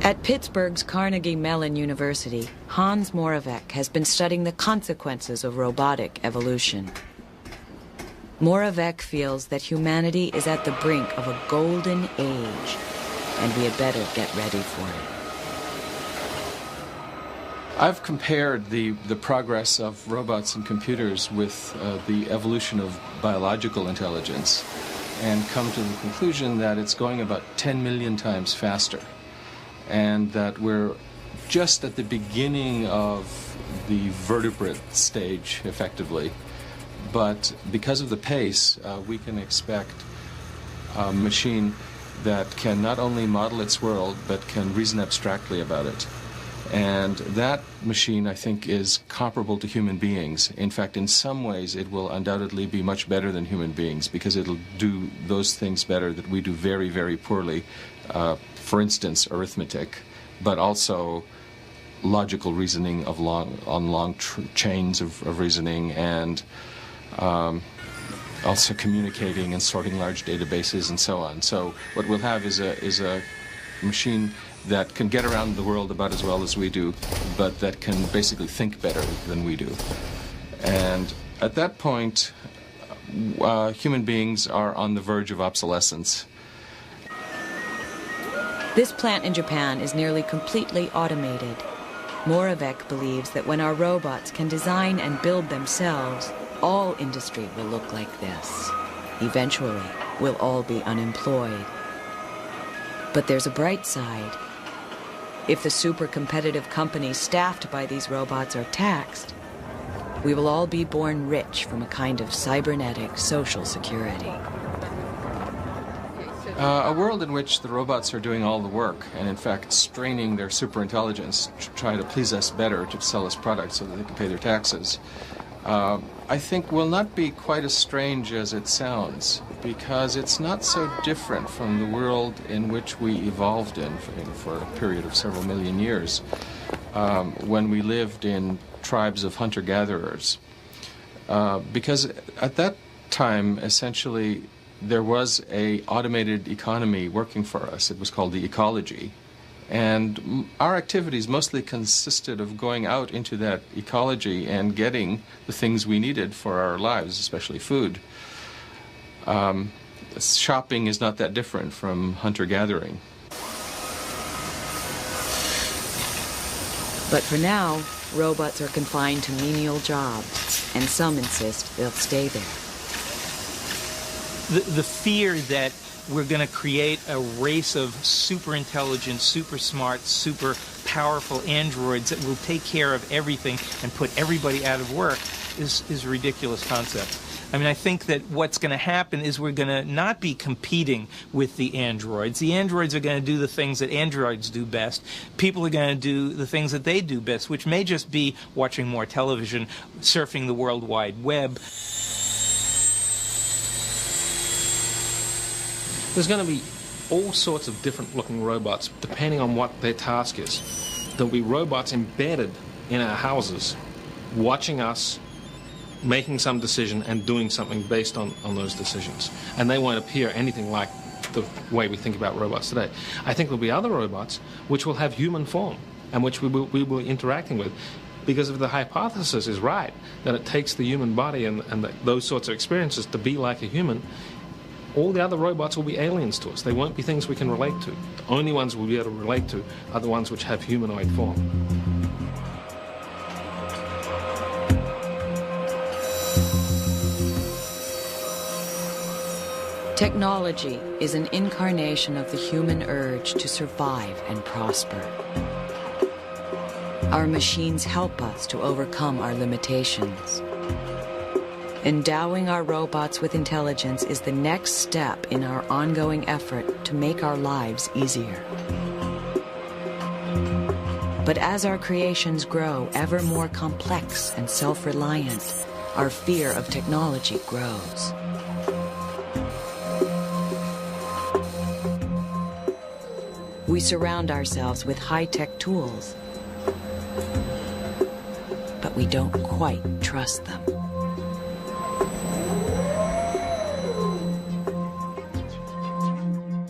At Pittsburgh's Carnegie Mellon University, Hans Moravec has been studying the consequences of robotic evolution. Moravec feels that humanity is at the brink of a golden age, and we had better get ready for it. I've compared the progress of robots and computers with the evolution of biological intelligence and come to the conclusion that it's going about 10 million times faster, and that we're just at the beginning of the vertebrate stage, effectively. But because of the pace, we can expect a machine that can not only model its world, but can reason abstractly about it. And that machine, I think, is comparable to human beings. In fact, in some ways, it will undoubtedly be much better than human beings, because it'll do those things better that we do very, very poorly. For instance, arithmetic, but also logical reasoning of long chains of reasoning, and also communicating and sorting large databases and so on. So what we'll have is a machine that can get around the world about as well as we do, but that can basically think better than we do. And at that point, human beings are on the verge of obsolescence. This plant in Japan is nearly completely automated. Moravec believes that when our robots can design and build themselves, all industry will look like this. Eventually, we'll all be unemployed. But there's a bright side. If the super competitive companies staffed by these robots are taxed, we will all be born rich from a kind of cybernetic social security. A world in which the robots are doing all the work and, in fact, straining their superintelligence to try to please us better, to sell us products so that they can pay their taxes, I think will not be quite as strange as it sounds, because it's not so different from the world in which we evolved in for a period of several million years, when we lived in tribes of hunter-gatherers. Because at that time, essentially, there was an automated economy working for us. It was called the ecology. And our activities mostly consisted of going out into that ecology and getting the things we needed for our lives, especially food. Shopping is not that different from hunter-gathering. But for now, robots are confined to menial jobs, and some insist they'll stay there. The fear that we're going to create a race of super intelligent, super smart, super powerful androids that will take care of everything and put everybody out of work is a ridiculous concept. I mean, I think that what's going to happen is we're going to not be competing with the androids. The androids are going to do the things that androids do best. People are going to do the things that they do best, which may just be watching more television, surfing the World Wide Web. There's going to be all sorts of different looking robots depending on what their task is. There'll be robots embedded in our houses, watching us, making some decision and doing something based on those decisions. And they won't appear anything like the way we think about robots today. I think there'll be other robots which will have human form and which we will be interacting with, because if the hypothesis is right, that it takes the human body and those sorts of experiences to be like a human, all the other robots will be aliens to us. They won't be things we can relate to. The only ones we'll be able to relate to are the ones which have humanoid form. Technology is an incarnation of the human urge to survive and prosper. Our machines help us to overcome our limitations. Endowing our robots with intelligence is the next step in our ongoing effort to make our lives easier. But as our creations grow ever more complex and self-reliant, our fear of technology grows. We surround ourselves with high-tech tools, but we don't quite trust them.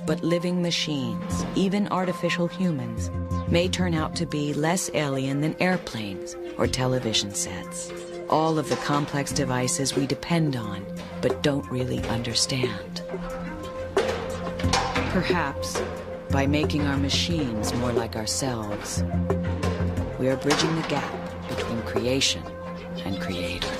But living machines, even artificial humans, may turn out to be less alien than airplanes or television sets. All of the complex devices we depend on, but don't really understand. Perhaps, by making our machines more like ourselves, we are bridging the gap between creation and creator.